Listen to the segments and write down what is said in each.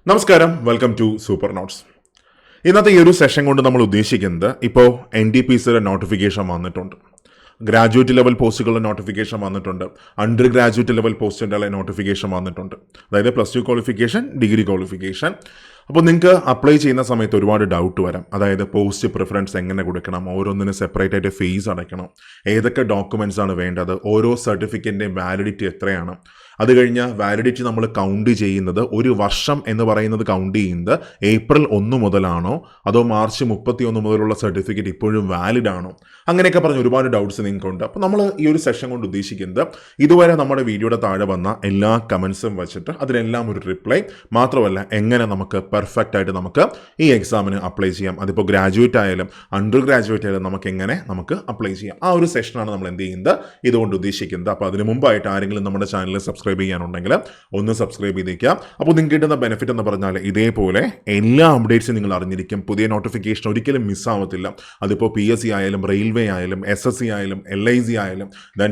നമസ്കാരം, welcome to super notes. ഇന്നത്തെ ഈ ഒരു സെഷൻ കൊണ്ട് നമ്മൾ ഉദ്ദേശിക്കുന്നത് ഇപ്പോൾ NTPCയുടെ നോട്ടിഫിക്കേഷൻ വന്നിട്ടുണ്ട്, ഗ്രാജുവേറ്റ് ലെവൽ പോസ്റ്റുകളുടെ നോട്ടിഫിക്കേഷൻ വന്നിട്ടുണ്ട്, അണ്ടർ ഗ്രാജുവേറ്റ് ലെവൽ പോസ്റ്റിൻ്റെ നോട്ടിഫിക്കേഷൻ വന്നിട്ടുണ്ട്. അതായത് +2 ക്വാളിഫിക്കേഷൻ, ഡിഗ്രി ക്വാളിഫിക്കേഷൻ. അപ്പോൾ നിങ്ങൾക്ക് അപ്ലൈ ചെയ്യുന്ന സമയത്ത് ഒരുപാട് ഡൗട്ട് വരാം. അതായത് പോസ്റ്റ് പ്രിഫറൻസ് എങ്ങനെ കൊടുക്കണം, ഓരോന്നിനും സെപ്പറേറ്റ് ആയിട്ട് ഫീസ് അടയ്ക്കണം, ഏതൊക്കെ ഡോക്യുമെൻറ്റ്സ് ആണ് വേണ്ടത്, ഓരോ സർട്ടിഫിക്കറ്റിൻ്റെയും വാലിഡിറ്റി എത്രയാണ്, അത് കഴിഞ്ഞ് വാലിഡിറ്റി നമ്മൾ കൗണ്ട് ചെയ്യുന്നത് ഒരു വർഷം എന്ന് പറയുന്നത് കൗണ്ട് ചെയ്യുന്നത് ഏപ്രിൽ 1 മുതലാണോ അതോ മാർച്ച് 31 മുതലുള്ള സർട്ടിഫിക്കറ്റ് ഇപ്പോഴും വാലിഡ് ആണോ, അങ്ങനെയൊക്കെ പറഞ്ഞ് ഒരുപാട് ഡൗട്ട്സ് നിങ്ങൾക്കുണ്ട്. അപ്പോൾ നമ്മൾ ഈ ഒരു സെഷൻ കൊണ്ട് ഉദ്ദേശിക്കുന്നത് ഇതുവരെ നമ്മുടെ വീഡിയോയുടെ താഴെ വന്ന എല്ലാ കമൻസും വെച്ചിട്ട് അതിനെല്ലാം ഒരു റിപ്ലൈ, മാത്രമല്ല എങ്ങനെ നമുക്ക് പെർഫെക്റ്റ് ആയിട്ട് നമുക്ക് ഈ എക്സാമിന് അപ്ലൈ ചെയ്യാം, അതിപ്പോൾ ഗ്രാജുവേറ്റ് ആയാലും അണ്ടർ ഗ്രാജുവേറ്റ് ആയാലും നമുക്ക് അപ്ലൈ ചെയ്യാം. ആ ഒരു സെഷനാണ് നമ്മൾ എന്ത് ചെയ്യുന്നത് ഇതുകൊണ്ട് ഉദ്ദേശിക്കുന്നത്. അപ്പോൾ അതിന് മുമ്പായിട്ട് ആരെങ്കിലും നമ്മുടെ ചാനൽ സബ്സ്ക്രൈബ് ചെയ്യാനുണ്ടെങ്കിൽ ഒന്ന് സബ്സ്ക്രൈബ് ചെയ്തേക്കുക. അപ്പോൾ നിങ്ങൾക്ക് കിട്ടുന്ന ബെനിഫിറ്റ് എന്ന് പറഞ്ഞാൽ ഇതേപോലെ എല്ലാ അപ്ഡേറ്റ്സും നിങ്ങൾ അറിഞ്ഞിരിക്കും. പുതിയ നോട്ടിഫിക്കേഷൻ ഒരിക്കലും മിസ്സാവത്തില്ല. അതിപ്പോൾ PSC ആയാലും റെയിൽവേ ആയാലും SSC ആയാലും LIC ആയാലും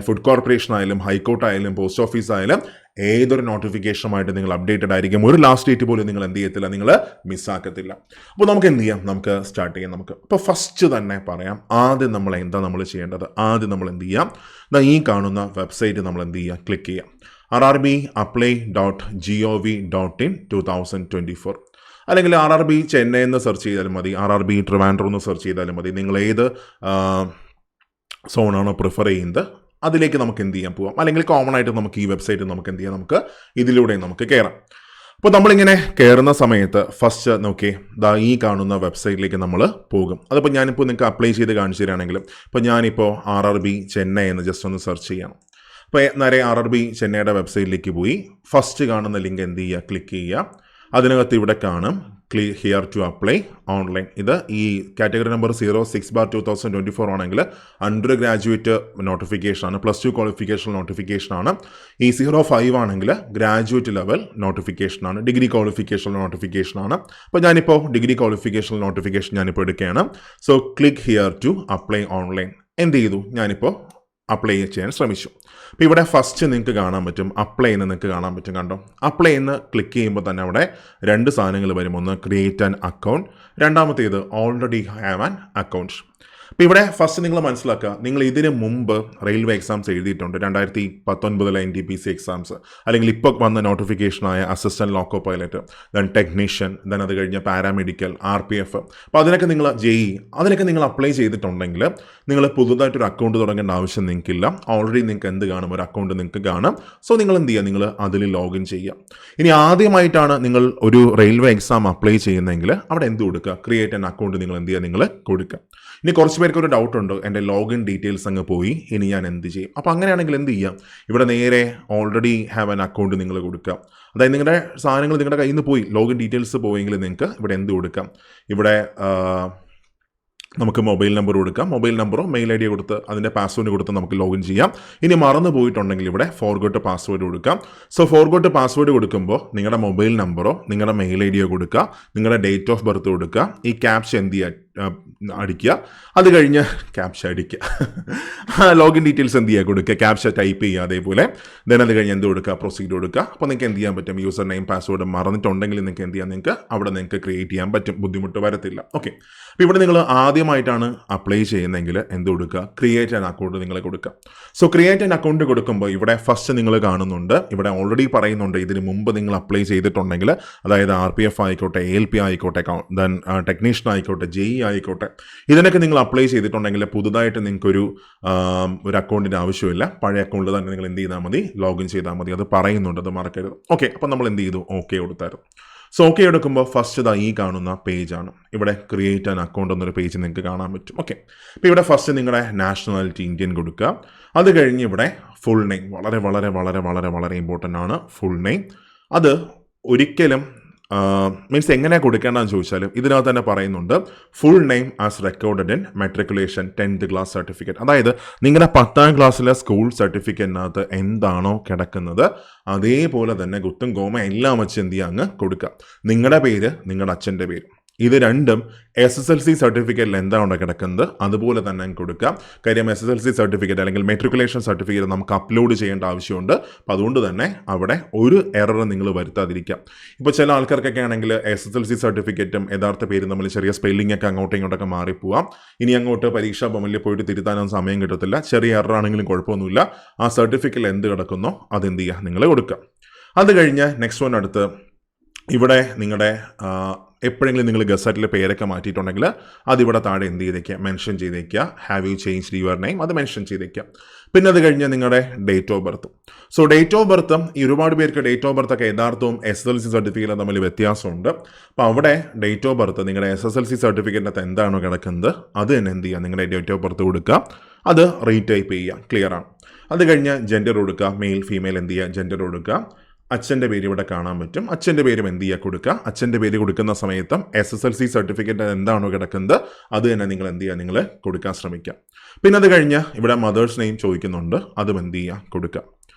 ഫുഡ് കോർപ്പറേഷൻ ആയാലും ഹൈക്കോർട്ട് ആയാലും പോസ്റ്റ് ഓഫീസ് ആയാലും ഏതൊരു നോട്ടിഫിക്കേഷനുമായിട്ട് നിങ്ങൾ അപ്ഡേറ്റഡ് ആയിരിക്കും. ഒരു ലാസ്റ്റ് ഡേറ്റ് പോലും നിങ്ങൾ എന്ത് ചെയ്യത്തില്ല, നിങ്ങൾ മിസ്സാക്കത്തില്ല. അപ്പോൾ നമുക്ക് എന്ത് ചെയ്യാം, നമുക്ക് സ്റ്റാർട്ട് ചെയ്യാം. അപ്പോൾ ഫസ്റ്റ് തന്നെ പറയാം, ആദ്യം നമ്മൾ നമ്മൾ ചെയ്യേണ്ടത്, ആദ്യം നമ്മൾ എന്ത് ചെയ്യാം, ഈ കാണുന്ന വെബ്സൈറ്റ് നമ്മൾ എന്ത് ചെയ്യുക, ക്ലിക്ക് ചെയ്യാം. rrbapply.gov.in 2024 അല്ലെങ്കിൽ RRB ചെന്നൈ എന്ന് സെർച്ച് ചെയ്താലും മതി, RRB ട്രിവാൻഡ്രം എന്ന് സെർച്ച് ചെയ്താലും മതി. നിങ്ങൾ ഏത് സോണാണോ പ്രിഫർ ചെയ്യുന്നത് അതിലേക്ക് നമുക്ക് എന്ത് ചെയ്യാൻ പോവാം. അല്ലെങ്കിൽ കോമൺ ആയിട്ട് നമുക്ക് ഈ വെബ്സൈറ്റ് നമുക്ക് എന്ത് ചെയ്യാം, നമുക്ക് ഇതിലൂടെ നമുക്ക് കയറാം. അപ്പോൾ നമ്മളിങ്ങനെ കയറുന്ന സമയത്ത് ഫസ്റ്റ് നോക്കിയേ, ഈ കാണുന്ന വെബ്സൈറ്റിലേക്ക് നമ്മൾ പോകും. അതിപ്പോൾ ഞാനിപ്പോൾ നിങ്ങൾക്ക് അപ്ലൈ ചെയ്ത് കാണിച്ചു തരികയാണെങ്കിലും ഇപ്പോൾ ഞാനിപ്പോൾ RRB ചെന്നൈ എന്ന് ജസ്റ്റ് ഒന്ന് സെർച്ച് ചെയ്യണം. അപ്പോൾ നേരെ RRB ചെന്നൈയുടെ വെബ്സൈറ്റിലേക്ക് പോയി ഫസ്റ്റ് കാണുന്ന ലിങ്ക് എന്ത് ചെയ്യുക, ക്ലിക്ക് ചെയ്യുക. അതിനകത്ത് ഇവിടെ കാണും click here to apply online. ഇത് ഈ കാറ്റഗറി നമ്പർ 06/2024 ആണെങ്കിൽ അണ്ടർ ഗ്രാജുവേറ്റ് നോട്ടിഫിക്കേഷനാണ്, +2 ക്വാളിഫിക്കേഷൻ നോട്ടിഫിക്കേഷനാണ്. ഈ 05 ആണെങ്കിൽ ഗ്രാജുവേറ്റ് ലെവൽ നോട്ടിഫിക്കേഷനാണ്, ഡിഗ്രി ക്വാളിഫിക്കേഷൻ നോട്ടിഫിക്കേഷനാണ്. അപ്പോൾ ഞാനിപ്പോൾ ഡിഗ്രി ക്വാളിഫിക്കേഷൻ നോട്ടിഫിക്കേഷൻ ഞാനിപ്പോൾ എടുക്കുകയാണ്. So click here to apply online. എന്ത് ചെയ്തു, ഞാനിപ്പോൾ അപ്ലൈ ചെയ്യാൻ ശ്രമിച്ചു. അപ്പോൾ ഇവിടെ ഫസ്റ്റ് നിങ്ങൾക്ക് കാണാൻ പറ്റും, അപ്ലൈ എന്ന് നിങ്ങൾക്ക് കാണാൻ പറ്റും. കണ്ടോ, അപ്ലൈ എന്ന് ക്ലിക്ക് ചെയ്യുമ്പോൾ തന്നെ അവിടെ 2 സാധനങ്ങൾ വരും. ഒന്ന് ക്രിയേറ്റ് ആൻ അക്കൗണ്ട്, രണ്ടാമത്തേത് ഓൾറെഡി ഹാവ് ആൻ അക്കൗണ്ട്. അപ്പോൾ ഇവിടെ ഫസ്റ്റ് നിങ്ങൾ മനസ്സിലാക്കുക, നിങ്ങൾ ഇതിന് മുമ്പ് റെയിൽവേ എക്സാംസ് എഴുതിയിട്ടുണ്ട്. 2019 NTPC എക്സാംസ്, അല്ലെങ്കിൽ ഇപ്പോൾ വന്ന നോട്ടിഫിക്കേഷനായ അസിസ്റ്റൻറ്റ് ലോക്കോ പൈലറ്റ്, ടെക്നീഷ്യൻ, അത് കഴിഞ്ഞ പാരാമെഡിക്കൽ, RPF. അപ്പോൾ അതിനൊക്കെ നിങ്ങൾ JE അതിനൊക്കെ നിങ്ങൾ അപ്ലൈ ചെയ്തിട്ടുണ്ടെങ്കിൽ നിങ്ങൾ പുതുതായിട്ടൊരു അക്കൗണ്ട് തുടങ്ങേണ്ട ആവശ്യം നിങ്ങൾക്കില്ല. ഓൾറെഡി നിങ്ങൾക്ക് എന്ത് കാണും, ഒരു അക്കൗണ്ട് നിങ്ങൾക്ക് കാണാം. സോ നിങ്ങൾ എന്ത് ചെയ്യുക, നിങ്ങൾ അതിൽ ലോഗിൻ ചെയ്യുക. ഇനി ആദ്യമായിട്ടാണ് നിങ്ങൾ ഒരു റെയിൽവേ എക്സാം അപ്ലൈ ചെയ്യുന്നതെങ്കിൽ അവിടെ എന്ത് കൊടുക്കുക, ക്രിയേറ്റ് ആൻ അക്കൗണ്ട് നിങ്ങൾ എന്ത് ചെയ്യുക, നിങ്ങൾ കൊടുക്കുക. ഇനി കുറച്ച് പേർക്ക് ഒരു ഡൗട്ട് ഉണ്ട്, എൻ്റെ ലോഗിൻ ഡീറ്റെയിൽസ് അങ്ങ് പോയി, ഇനി ഞാൻ എന്ത് ചെയ്യും. അപ്പോൾ അങ്ങനെയാണെങ്കിൽ എന്ത് ചെയ്യാം, ഇവിടെ നേരെ ഓൾറെഡി ഹാവ് ആൻ അക്കൗണ്ട് നിങ്ങൾ കൊടുക്കുക. അതായത് നിങ്ങളുടെ സാധനങ്ങൾ നിങ്ങളുടെ കയ്യിൽ നിന്ന് പോയി, ലോഗിൻ ഡീറ്റെയിൽസ് പോയെങ്കിൽ നിങ്ങൾക്ക് ഇവിടെ എന്ത് കൊടുക്കാം, ഇവിടെ നമുക്ക് മൊബൈൽ നമ്പർ കൊടുക്കാം. മൊബൈൽ നമ്പറോ മെയിൽ ID കൊടുത്ത് അതിൻ്റെ പാസ്വേഡ് കൊടുത്ത് നമുക്ക് ലോഗിൻ ചെയ്യാം. ഇനി മറന്നു പോയിട്ടുണ്ടെങ്കിൽ ഇവിടെ ഫോർഗോട്ട് പാസ്വേഡ് കൊടുക്കാം. സോ ഫോർഗോട്ട് പാസ്വേഡ് കൊടുക്കുമ്പോൾ നിങ്ങളുടെ മൊബൈൽ നമ്പറോ നിങ്ങളുടെ മെയിൽ ID കൊടുക്കുക, നിങ്ങളുടെ ഡേറ്റ് ഓഫ് ബർത്ത് കൊടുക്കുക, ഈ ക്യാപ്ച എന്ത് ചെയ്യുക, അടിക്കുക. അത് കഴിഞ്ഞ് ക്യാപ്ച അടിക്കുക, ലോഗിൻ ഡീറ്റെയിൽസ് എന്ത് ചെയ്യുക, കൊടുക്കുക, ക്യാപ്ച ടൈപ്പ് ചെയ്യുക. അതേപോലെ അത് കഴിഞ്ഞ് എന്ത് കൊടുക്കുക, പ്രൊസീഡ് കൊടുക്കുക. അപ്പോൾ നിങ്ങൾക്ക് എന്ത് ചെയ്യാൻ പറ്റും, യൂസർ നെയിം പാസ്വേഡ് മറന്നിട്ടുണ്ടെങ്കിൽ നിങ്ങൾക്ക് എന്ത് ചെയ്യാം, നിങ്ങൾക്ക് അവിടെ നിങ്ങൾക്ക് ക്രിയേറ്റ് ചെയ്യാൻ പറ്റും, ബുദ്ധിമുട്ട് വരത്തില്ല. ഓക്കെ, അപ്പോൾ ഇവിടെ നിങ്ങൾ ആദ്യമായിട്ടാണ് അപ്ലൈ ചെയ്യുന്നതെങ്കിൽ എന്ത് കൊടുക്കുക, ക്രിയേറ്റ് ആൻ അക്കൗണ്ട് നിങ്ങൾ കൊടുക്കുക. സോ ക്രിയേറ്റ് ആൻ അക്കൗണ്ട് കൊടുക്കുമ്പോൾ ഇവിടെ ഫസ്റ്റ് നിങ്ങൾ കാണുന്നുണ്ട്, ഇവിടെ ഓൾറെഡി പറയുന്നുണ്ട് ഇതിന് മുമ്പ് നിങ്ങൾ അപ്ലൈ ചെയ്തിട്ടുണ്ടെങ്കിൽ, അതായത് RPF ആയിക്കോട്ടെ, ALP ആയിക്കോട്ടെ, ടെക്നീഷ്യൻ ആയിക്കോട്ടെ, JE ആയിക്കോട്ടെ, ഇതിനൊക്കെ നിങ്ങൾ അപ്ലൈ ചെയ്തിട്ടുണ്ടെങ്കിൽ പുതുതായിട്ട് നിങ്ങൾക്കൊരു അക്കൗണ്ടിൻ്റെ ആവശ്യമില്ല. പഴയ അക്കൗണ്ടിൽ തന്നെ നിങ്ങൾ എന്ത് ചെയ്താൽ മതി, ലോഗിൻ ചെയ്താൽ മതി. അത് പറയുന്നുണ്ട്, അത് മറക്കരുത്. ഓക്കെ, അപ്പോൾ നമ്മൾ എന്ത് ചെയ്തു, ഓക്കെ കൊടുത്തായിരുന്നു. സോ ഓക്കെ എടുക്കുമ്പോൾ ഫസ്റ്റ് ഈ കാണുന്ന പേജാണ്. ഇവിടെ ക്രിയേറ്റ് ആൻ അക്കൗണ്ട് എന്നൊരു പേജ് നിങ്ങൾക്ക് കാണാൻ പറ്റും. ഓക്കെ, അപ്പോൾ ഇവിടെ ഫസ്റ്റ് നിങ്ങളുടെ നാഷണാലിറ്റി ഇന്ത്യൻ കൊടുക്കുക. അത് കഴിഞ്ഞ് ഇവിടെ ഫുൾ നെയിം, വളരെ വളരെ വളരെ വളരെ വളരെ ഇമ്പോർട്ടൻ്റ് ആണ് ഫുൾ നെയിം. അത് ഒരിക്കലും മീൻസ് എങ്ങനെയാണ് കൊടുക്കേണ്ടതെന്ന് ചോദിച്ചാൽ ഇതിനകത്ത് തന്നെ പറയുന്നുണ്ട്, full name as recorded in matriculation 10th class certificate. അതായത് നിങ്ങളുടെ 10ാം ക്ലാസ്സിലെ സ്കൂൾ സർട്ടിഫിക്കറ്റിനകത്ത് എന്താണോ കിടക്കുന്നത് അതേപോലെ തന്നെ ഗുത്തും ഗോമ എല്ലാം വെച്ച് എന്ത് ചെയ്യുക, അങ്ങ് കൊടുക്കുക. നിങ്ങളുടെ പേര്, നിങ്ങളുടെ അച്ഛൻ്റെ പേര്, ഇത് രണ്ടും SSLC സർട്ടിഫിക്കറ്റിൽ എന്താണ് കിടക്കുന്നത് അതുപോലെ തന്നെ കൊടുക്കാം. കാര്യം SSLC സർട്ടിഫിക്കറ്റ് അല്ലെങ്കിൽ മെട്രിക്കുലേഷൻ സർട്ടിഫിക്കറ്റ് നമുക്ക് അപ്ലോഡ് ചെയ്യേണ്ട ആവശ്യമുണ്ട്. അപ്പോൾ അതുകൊണ്ട് തന്നെ അവിടെ ഒരു എറർ നിങ്ങൾ വരുത്താതിരിക്കാം. ഇപ്പോൾ ചില ആൾക്കാർക്കൊക്കെ ആണെങ്കിൽ SSLC സർട്ടിഫിക്കറ്റും യഥാർത്ഥ പേരും തമ്മിൽ ചെറിയ സ്പെല്ലിംഗ് ഒക്കെ അങ്ങോട്ടും ഇങ്ങോട്ടൊക്കെ മാറിപ്പോവാം. ഇനി അങ്ങോട്ട് പരീക്ഷാ ഭവനിൽ പോയിട്ട് തിരുത്താനൊന്നും സമയം കിട്ടത്തില്ല. ചെറിയ എറർ ആണെങ്കിലും കുഴപ്പമൊന്നുമില്ല. ആ സർട്ടിഫിക്കറ്റിൽ എന്ത് കിടക്കുന്നോ അതെന്ത് ചെയ്യുക, നിങ്ങൾ കൊടുക്കുക. അത് കഴിഞ്ഞ് നെക്സ്റ്റ് വൺ അടുത്ത് ഇവിടെ നിങ്ങളുടെ എപ്പോഴെങ്കിലും നിങ്ങൾ ഗസറ്റിലെ പേരൊക്കെ മാറ്റിയിട്ടുണ്ടെങ്കിൽ അതിവിടെ താഴെ എന്ത് ചെയ്തേക്കുക, മെൻഷൻ ചെയ്തേക്കുക. Have you change your name, അത് മെൻഷൻ ചെയ്തേക്കുക. പിന്നെ അത് കഴിഞ്ഞ് നിങ്ങളുടെ date of birth. So date of ബർത്തും ഈ ഒരുപാട് പേർക്ക് ഡേറ്റ് ഓഫ് ബർത്തൊക്കെ യഥാർത്ഥവും SSLC സർട്ടിഫിക്കറ്റും തമ്മിൽ വ്യത്യാസമുണ്ട്. അപ്പോൾ അവിടെ ഡേറ്റ് ഓഫ് ബർത്ത് നിങ്ങളുടെ SSLC സർട്ടിഫിക്കറ്റിനകത്ത് എന്താണോ കിടക്കുന്നത് അത് തന്നെ എന്ത് ചെയ്യുക, നിങ്ങളുടെ ഡേറ്റ് ഓഫ് ബർത്ത് കൊടുക്കുക. അത് റീടൈപ്പ് ചെയ്യുക. ക്ലിയർ ആണ്. അത് കഴിഞ്ഞ് ജെൻഡർ കൊടുക്കുക. മെയിൽ ഫീമെയിൽ എന്ത് ചെയ്യുക, ജെൻഡർ കൊടുക്കുക. അച്ഛൻ്റെ പേര് ഇവിടെ കാണാൻ പറ്റും. അച്ഛൻ്റെ പേരും എന്ത് ചെയ്യുക, കൊടുക്കുക. അച്ഛൻ്റെ പേര് കൊടുക്കുന്ന സമയത്തും SSLC സർട്ടിഫിക്കറ്റ് എന്താണോ കിടക്കുന്നത് അത് തന്നെ നിങ്ങൾ എന്ത് ചെയ്യുക, നിങ്ങൾ കൊടുക്കാൻ ശ്രമിക്കുക. പിന്നെ അത് കഴിഞ്ഞ് ഇവിടെ മദേഴ്സ് നെയിം ചോദിക്കുന്നുണ്ട്, അതും എന്ത് ചെയ്യുക, കൊടുക്കുക.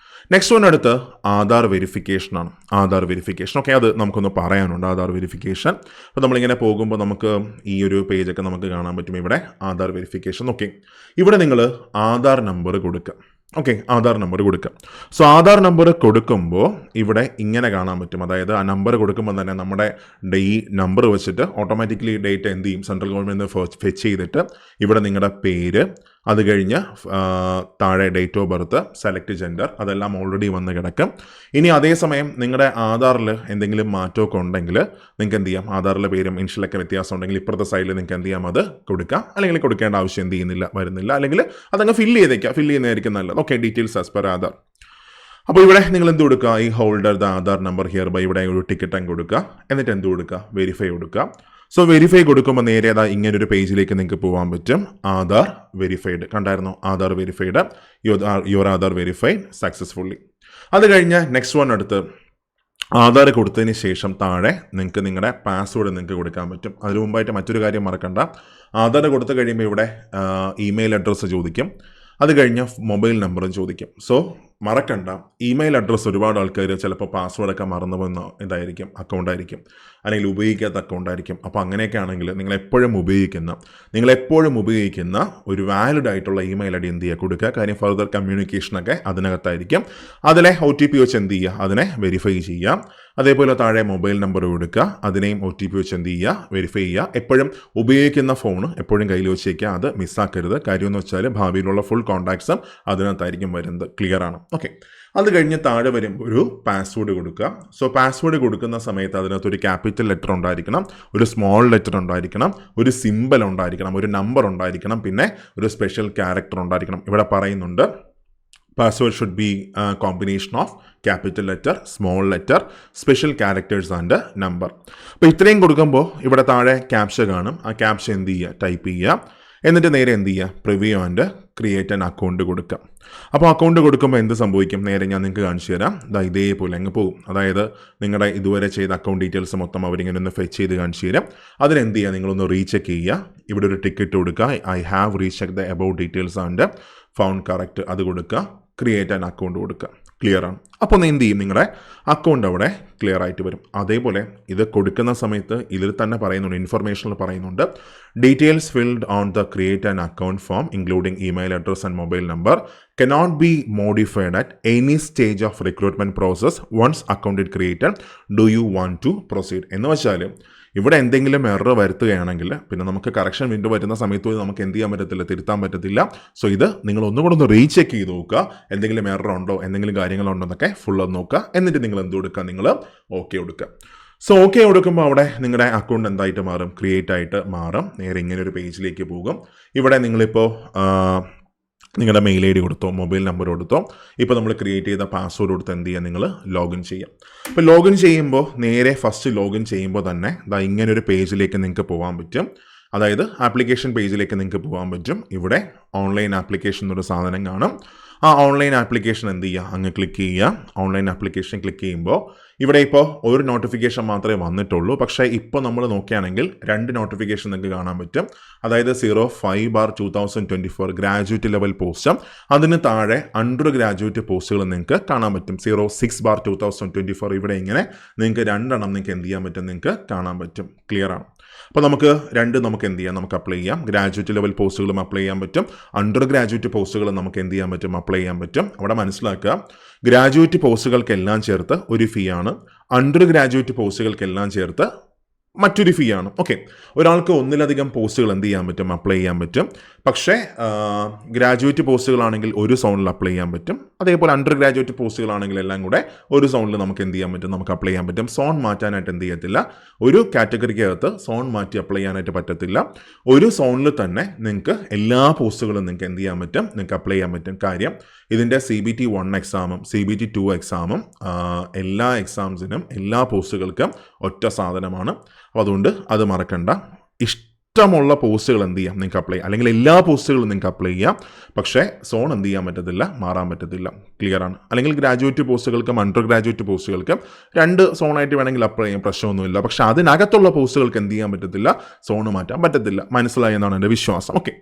നെക്സ്റ്റ് വൺ അടുത്ത് ആധാർ വെരിഫിക്കേഷനാണ്. ആധാർ വെരിഫിക്കേഷൻ, ഓക്കെ, അത് നമുക്കൊന്ന് പറയാനുണ്ട്. ആധാർ വെരിഫിക്കേഷൻ അപ്പോൾ നമ്മളിങ്ങനെ പോകുമ്പോൾ നമുക്ക് ഈ ഒരു പേജൊക്കെ നമുക്ക് കാണാൻ പറ്റും. ഇവിടെ ആധാർ വെരിഫിക്കേഷൻ. ഓക്കെ, ഇവിടെ നിങ്ങൾ ആധാർ നമ്പർ കൊടുക്കുക. ഓക്കെ, ആധാർ നമ്പർ കൊടുക്കുക. സോ ആധാർ നമ്പർ കൊടുക്കുമ്പോൾ ഇവിടെ ഇങ്ങനെ കാണാൻ പറ്റും. അതായത് ആ നമ്പർ കൊടുക്കുമ്പോൾ തന്നെ നമ്മുടെ ഈ നമ്പർ വെച്ചിട്ട് ഓട്ടോമാറ്റിക്കലി ഡേറ്റ എന്ത് ചെയ്യും, സെൻട്രൽ ഗവൺമെൻറ് ഫെച്ച് ചെയ്തിട്ട് ഇവിടെ നിങ്ങളുടെ പേര്, അത് കഴിഞ്ഞ് താഴെ date of birth, select gender, അതെല്ലാം ഓൾറെഡി വന്ന് കിടക്കും. ഇനി അതേസമയം നിങ്ങളുടെ ആധാറിൽ എന്തെങ്കിലും മാറ്റമൊക്കെ ഉണ്ടെങ്കിൽ നിങ്ങൾക്ക് എന്ത് ചെയ്യാം, ആധാറിലെ പേരും ഇൻഷ്യലൊക്കെ വ്യത്യാസം ഉണ്ടെങ്കിൽ ഇപ്പുറത്തെ സൈഡിൽ നിങ്ങൾക്ക് എന്ത് ചെയ്യാം, അത് കൊടുക്കാം. അല്ലെങ്കിൽ കൊടുക്കേണ്ട ആവശ്യം എന്ത് ചെയ്യുന്നില്ല, വരുന്നില്ല. അല്ലെങ്കിൽ അതങ്ങ് ഫില്ല് ചെയ്തേക്കാം. ഫില്ല് ചെയ്യുന്നതായിരിക്കും നല്ലത്. Okay, details as per Aadhaar. അപ്പോൾ ഇവിടെ നിങ്ങൾ എന്ത് കൊടുക്കുക, ഈ holder the Aadhaar number hereby ഇവിടെ ഒരു ടിക്കറ്റ് അങ്ങ് കൊടുക്കുക. എന്നിട്ട് എന്ത് കൊടുക്കുക, വെരിഫൈ കൊടുക്കുക. സോ വെരിഫൈ കൊടുക്കുമ്പോൾ നേരെ ഇങ്ങനൊരു പേജിലേക്ക് നിങ്ങൾക്ക് പോകാൻ പറ്റും. ആധാർ വെരിഫൈഡ് കണ്ടായിരുന്നോ, Aadhaar verified, your Aadhaar verified successfully. അത് കഴിഞ്ഞ് നെക്സ്റ്റ് വൺ അടുത്ത് ആധാർ കൊടുത്തതിന് ശേഷം താഴെ നിങ്ങൾക്ക് നിങ്ങളുടെ പാസ്വേഡ് നിങ്ങൾക്ക് കൊടുക്കാൻ പറ്റും. അതിനു മുമ്പായിട്ട് മറ്റൊരു കാര്യം മറക്കണ്ട, ആധാർ കൊടുത്തു കഴിയുമ്പോൾ ഇവിടെ ഇമെയിൽ അഡ്രസ്സ് ചോദിക്കും. അത് കഴിഞ്ഞ് മൊബൈൽ നമ്പറും ചോദിക്കും. സോ മറക്കണ്ട, ഇമെയിൽ അഡ്രസ്സ് ഒരുപാട് ആൾക്കാർ ചിലപ്പോൾ പാസ്വേഡൊക്കെ മറന്നു പോകുന്ന ഇതായിരിക്കും, അക്കൗണ്ടായിരിക്കും, അല്ലെങ്കിൽ ഉപയോഗിക്കാത്ത അക്കൗണ്ടായിരിക്കും. അപ്പോൾ അങ്ങനെയൊക്കെ ആണെങ്കിൽ നിങ്ങളെപ്പോഴും ഉപയോഗിക്കുന്ന ഒരു വാലിഡ് ആയിട്ടുള്ള ഇമെയിൽ ഐ ഡി എന്ത് ചെയ്യുക, കൊടുക്കുക. കാര്യം ഫർദർ കമ്മ്യൂണിക്കേഷനൊക്കെ അതിനകത്തായിരിക്കും. അതിലെ OTP വെച്ച് എന്ത് ചെയ്യുക, അതിനെ വെരിഫൈ ചെയ്യുക. അതേപോലെ താഴെ മൊബൈൽ നമ്പർ കൊടുക്കുക, അതിനെയും OTP വെച്ച് എന്ത് ചെയ്യുക, വെരിഫൈ ചെയ്യുക. എപ്പോഴും ഉപയോഗിക്കുന്ന ഫോൺ എപ്പോഴും കയ്യിൽ വെച്ചേക്കുക, അത് മിസ്സാക്കരുത്. കാര്യം എന്ന് വെച്ചാൽ ഭാവിയിലുള്ള ഫുൾ കോൺടാക്ട്സും അതിനകത്തായിരിക്കും വരുന്നത്. ക്ലിയർ ആണ്. ഓക്കെ, അത് കഴിഞ്ഞ് താഴെ വരുമ്പോൾ ഒരു പാസ്വേഡ് കൊടുക്കുക. സോ പാസ്വേഡ് കൊടുക്കുന്ന സമയത്ത് അതിനകത്ത് ഒരു ക്യാപിറ്റൽ ലെറ്റർ ഉണ്ടായിരിക്കണം, ഒരു സ്മോൾ ലെറ്റർ ഉണ്ടായിരിക്കണം, ഒരു സിമ്പൽ ഉണ്ടായിരിക്കണം, ഒരു നമ്പർ ഉണ്ടായിരിക്കണം, പിന്നെ ഒരു സ്പെഷ്യൽ ക്യാരക്ടർ ഉണ്ടായിരിക്കണം. ഇവിടെ പറയുന്നുണ്ട് password should be combination of capital letter, small letter, special characters and number. അപ്പോൾ ഇത്രയും കൊടുക്കുമ്പോൾ ഇവിടെ താഴെ ക്യാപ്ച കാണും. ആ ക്യാപ്ച എന്ത് ചെയ്യുക, ടൈപ്പ് ചെയ്യുക. എന്നിട്ട് നേരെ എന്ത് ചെയ്യുക, preview and create an account കൊടുക്കുക. അപ്പോൾ അക്കൗണ്ട് കൊടുക്കുമ്പോൾ എന്ത് സംഭവിക്കും, നേരെ ഞാൻ നിങ്ങൾക്ക് കാണിച്ചു തരാം. ഇതേപോലെ അങ്ങ് പോകും. അതായത് നിങ്ങളുടെ ഇതുവരെ ചെയ്ത അക്കൗണ്ട് ഡീറ്റെയിൽസ് മൊത്തം അവരിങ്ങനെ ഒന്ന് ഫെച്ച് ചെയ്ത് കാണിച്ചു തരാം. അതിനെന്ത് ചെയ്യുക, നിങ്ങളൊന്ന് റീചെക്ക് ചെയ്യുക. ഇവിടെ ഒരു ടിക്കറ്റ് കൊടുക്കുക. I have recheck the about details and found correct, അത് കൊടുക്കുക. ക്രിയേറ്റ് ആൻ അക്കൗണ്ട് കൊടുക്കുക. ക്ലിയർ ആണ്. അപ്പോൾ എന്ത് ചെയ്യും, നിങ്ങളുടെ അക്കൗണ്ട് അവിടെ ക്ലിയർ ആയിട്ട് വരും. അതേപോലെ ഇത് കൊടുക്കുന്ന സമയത്ത് ഇതിൽ തന്നെ പറയുന്നുണ്ട്, ഇൻഫർമേഷനിൽ പറയുന്നുണ്ട്, details filled on the create an account form including email address and mobile number cannot be modified at any stage of recruitment process once account is created. Do you want to proceed? എന്ന് വെച്ചാൽ ഇവിടെ എന്തെങ്കിലും error വരുത്തുകയാണെങ്കിൽ പിന്നെ നമുക്ക് correction window വരുന്ന സമയത്ത് നമുക്ക് എന്ത് ചെയ്യാൻ പറ്റത്തില്ല, തിരുത്താൻ പറ്റത്തില്ല. സോ ഇത് നിങ്ങൾ ഒന്നുകൂടെ ഒന്ന് റീചെക്ക് ചെയ്ത് നോക്കുക. എന്തെങ്കിലും എറർ ഉണ്ടോ, എന്തെങ്കിലും കാര്യങ്ങളുണ്ടോ എന്നൊക്കെ ഫുൾ ഒന്ന് നോക്കുക. എന്നിട്ട് നിങ്ങൾ എന്ത് കൊടുക്കുക, നിങ്ങൾ ഓക്കെ കൊടുക്കുക. സോ ഓക്കെ കൊടുക്കുമ്പോൾ അവിടെ നിങ്ങളുടെ അക്കൗണ്ട് എന്തായിട്ട് മാറും, ക്രിയേറ്റ് ആയിട്ട് മാറും. നേരെ ഇങ്ങനെ ഒരു പേജിലേക്ക് പോകും. ഇവിടെ നിങ്ങളിപ്പോൾ നിങ്ങളുടെ മെയിൽ ഐ ഡി കൊടുത്തോ, മൊബൈൽ നമ്പർ കൊടുത്തോ, ഇപ്പോൾ നമ്മൾ ക്രിയേറ്റ് ചെയ്ത പാസ്വേഡ് കൊടുത്ത് എന്ത് ചെയ്യുക, നിങ്ങൾ ലോഗിൻ ചെയ്യാം. അപ്പോൾ ലോഗിൻ ചെയ്യുമ്പോൾ നേരെ ഫസ്റ്റ് ലോഗിൻ ചെയ്യുമ്പോൾ തന്നെ ഇങ്ങനൊരു പേജിലേക്ക് നിങ്ങൾക്ക് പോകാൻ പറ്റും. അതായത് ആപ്ലിക്കേഷൻ പേജിലേക്ക് നിങ്ങൾക്ക് പോകാൻ പറ്റും. ഇവിടെ ഓൺലൈൻ ആപ്ലിക്കേഷൻ എന്നൊരു സാധനം കാണും. ആ ഓൺലൈൻ ആപ്ലിക്കേഷൻ എന്ത് ചെയ്യുക, അങ്ങ് ക്ലിക്ക് ചെയ്യുക. ഓൺലൈൻ ആപ്ലിക്കേഷൻ ക്ലിക്ക് ചെയ്യുമ്പോൾ ഇവിടെ ഇപ്പോൾ ഒരു നോട്ടിഫിക്കേഷൻ മാത്രമേ വന്നിട്ടുള്ളൂ. പക്ഷേ ഇപ്പോൾ നമ്മൾ നോക്കുകയാണെങ്കിൽ 2 നോട്ടിഫിക്കേഷൻ നിങ്ങൾക്ക് കാണാൻ പറ്റും. അതായത് 05/2024 ഗ്രാജുവേറ്റ് ലെവൽ പോസ്റ്റ്, അതിന് താഴെ അണ്ടർ ഗ്രാജുവേറ്റ് പോസ്റ്റുകൾ നിങ്ങൾക്ക് കാണാൻ പറ്റും. 06/2024 ഇവിടെ ഇങ്ങനെ നിങ്ങൾക്ക് 2 നിങ്ങൾക്ക് എന്ത് ചെയ്യാൻ പറ്റും, നിങ്ങൾക്ക് കാണാൻ പറ്റും. ക്ലിയർ ആണ്. അപ്പോൾ നമുക്ക് നമുക്ക് എന്ത് ചെയ്യാം, നമുക്ക് അപ്ലൈ ചെയ്യാം. ഗ്രാജുവേറ്റ് ലെവൽ പോസ്റ്റുകളും അപ്ലൈ ചെയ്യാൻ പറ്റും, അണ്ടർ ഗ്രാജുവേറ്റ് പോസ്റ്റുകൾ നമുക്ക് എന്ത് ചെയ്യാൻ പറ്റും, അപ്ലൈ ചെയ്യാൻ പറ്റും. അവിടെ മനസ്സിലാക്കുക, ഗ്രാജുവേറ്റ് പോസ്റ്റുകൾക്കെല്ലാം ചേർത്ത് ഒരു ഫീ ആണ്, അണ്ടർ ഗ്രാജുവേറ്റ് പോസ്റ്റുകൾക്കെല്ലാം ചേർത്ത് മറ്റൊരു ഫീ ആണ്. ഓക്കെ, ഒരാൾക്ക് ഒന്നിലധികം പോസ്റ്റുകൾ എന്ത് ചെയ്യാൻ പറ്റും, അപ്ലൈ ചെയ്യാൻ പറ്റും. പക്ഷേ ഗ്രാജുവേറ്റ് പോസ്റ്റുകളാണെങ്കിൽ ഒരു സോണിൽ അപ്ലൈ ചെയ്യാൻ പറ്റും. അതേപോലെ അണ്ടർ ഗ്രാജുവേറ്റ് പോസ്റ്റുകളാണെങ്കിൽ എല്ലാം കൂടെ ഒരു സോണിൽ നമുക്ക് എന്ത് ചെയ്യാൻ പറ്റും, നമുക്ക് അപ്ലൈ ചെയ്യാൻ പറ്റും. സോൺ മാറ്റാനായിട്ട് എന്ത് ചെയ്യത്തില്ല, ഒരു കാറ്റഗറിക്കകത്ത് സോൺ മാറ്റി അപ്ലൈ ചെയ്യാനായിട്ട് പറ്റത്തില്ല. ഒരു സോണിൽ തന്നെ നിങ്ങൾക്ക് എല്ലാ പോസ്റ്റുകളും നിങ്ങൾക്ക് എന്ത് ചെയ്യാൻ പറ്റും, നിങ്ങൾക്ക് അപ്ലൈ ചെയ്യാൻ പറ്റും. കാര്യം ഇതിൻ്റെ CBT 1 എക്സാമും CBT 2 എക്സാമും എല്ലാ എക്സാംസിനും എല്ലാ പോസ്റ്റുകൾക്കും ഒറ്റ സാധനമാണ്. അപ്പോൾ അതുകൊണ്ട് അത് മറക്കണ്ട. ഇഷ്ടമുള്ള പോസ്റ്റുകൾ എന്ത് ചെയ്യാം, നിങ്ങൾക്ക് അപ്ലൈ ചെയ്യാം. അല്ലെങ്കിൽ എല്ലാ പോസ്റ്റുകളും നിങ്ങൾക്ക് അപ്ലൈ ചെയ്യാം. പക്ഷേ സോൺ എന്ത് ചെയ്യാൻ പറ്റത്തില്ല, മാറാൻ പറ്റത്തില്ല. ക്ലിയർ ആണ്. അല്ലെങ്കിൽ ഗ്രാജുവേറ്റ് പോസ്റ്റുകൾക്കും അണ്ടർ ഗ്രാജുവേറ്റ് പോസ്റ്റുകൾക്കും 2 സോണായിട്ട് വേണമെങ്കിൽ അപ്ലൈ ചെയ്യാം, പ്രശ്നമൊന്നുമില്ല. പക്ഷേ അതിനകത്തുള്ള പോസ്റ്റുകൾക്ക് എന്ത് ചെയ്യാൻ പറ്റത്തില്ല, സോൺ മാറ്റാൻ പറ്റത്തില്ല. മനസ്സിലായി എന്നാണ് എൻ്റെ വിശ്വാസം. ഓക്കെ,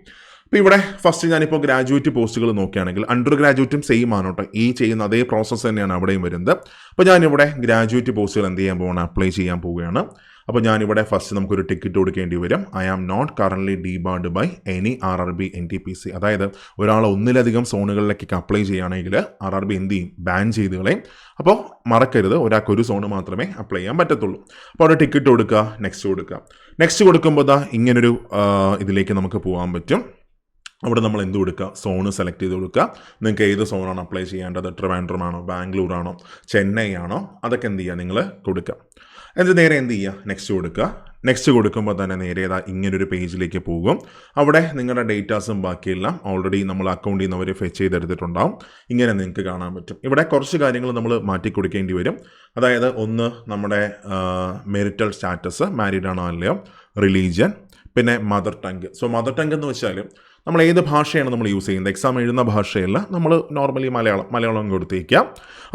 അപ്പോൾ ഇവിടെ ഫസ്റ്റ് ഞാനിപ്പോൾ ഗ്രാജുവേറ്റ് പോസ്റ്റുകൾ നോക്കുകയാണെങ്കിൽ അണ്ടർ ഗ്രാജുവേറ്റും സെയിം ആണ് കേട്ടോ. ഈ ചെയ്യുന്ന അതേ പ്രോസസ്സ് തന്നെയാണ് അവിടെയും വരുന്നത്. അപ്പോൾ ഞാനിവിടെ ഗ്രാജുവേറ്റ് പോസ്റ്റുകൾ എന്ത് ചെയ്യാൻ പോവുകയാണ്, അപ്ലൈ ചെയ്യാൻ പോവുകയാണ്. അപ്പോൾ ഞാനിവിടെ ഫസ്റ്റ് നമുക്കൊരു ടിക്കറ്റ് കൊടുക്കേണ്ടി വരും. I am not currently debarred by any RRB NTPC. അതായത് ഒരാൾ ഒന്നിലധികം സോണുകളിലേക്ക് അപ്ലൈ ചെയ്യുകയാണെങ്കിൽ RRB എന്ത് ചെയ്യും, ബാൻ ചെയ്ത് കളയും. അപ്പോൾ മറക്കരുത്, ഒരാൾക്ക് ഒരു സോണ് മാത്രമേ അപ്ലൈ ചെയ്യാൻ പറ്റത്തുള്ളൂ. അപ്പോൾ അവിടെ ടിക്കറ്റ് കൊടുക്കുക, നെക്സ്റ്റ് കൊടുക്കുക. നെക്സ്റ്റ് കൊടുക്കുമ്പോൾ ഇങ്ങനൊരു ഇതിലേക്ക് നമുക്ക് പോകാൻ പറ്റും. അവിടെ നമ്മൾ എന്ത് കൊടുക്കുക, സോണ് സെലക്ട് ചെയ്ത് കൊടുക്കുക. നിങ്ങൾക്ക് ഏത് സോണാണ് അപ്ലൈ ചെയ്യേണ്ടത്, ട്രിവാൻഡ്രം ആണോ, ബാംഗ്ലൂർ ആണോ, ചെന്നൈ ആണോ, അതൊക്കെ എന്ത് ചെയ്യുക, നിങ്ങൾ കൊടുക്കുക. എന്നിട്ട് നേരെ എന്ത് ചെയ്യുക, നെക്സ്റ്റ് കൊടുക്കുക. നെക്സ്റ്റ് കൊടുക്കുമ്പോൾ തന്നെ നേരെ ഇങ്ങനൊരു പേജിലേക്ക് പോകും. അവിടെ നിങ്ങളുടെ ഡേറ്റാസും ബാക്കിയെല്ലാം ഓൾറെഡി നമ്മൾ അക്കൗണ്ടിൽ നിന്ന് അവർ ഫെച്ച് ചെയ്തെടുത്തിട്ടുണ്ടാവും. ഇങ്ങനെ നിങ്ങൾക്ക് കാണാൻ പറ്റും. ഇവിടെ കുറച്ച് കാര്യങ്ങൾ നമ്മൾ മാറ്റി കൊടുക്കേണ്ടി വരും. അതായത് ഒന്ന് നമ്മുടെ മെറിറ്റൽ സ്റ്റാറ്റസ്, മാരീഡ് ആണോ അല്ലയോ, റിലീജിയൻ, പിന്നെ mother tongue. So mother tongue എന്ന് വെച്ചാൽ നമ്മൾ ഏത് ഭാഷയാണ് നമ്മൾ യൂസ് ചെയ്യുന്നത്, എക്സാം എഴുതുന്ന ഭാഷയല്ല, നമ്മൾ നോർമലി മലയാളം കൊടുത്തേക്കാം.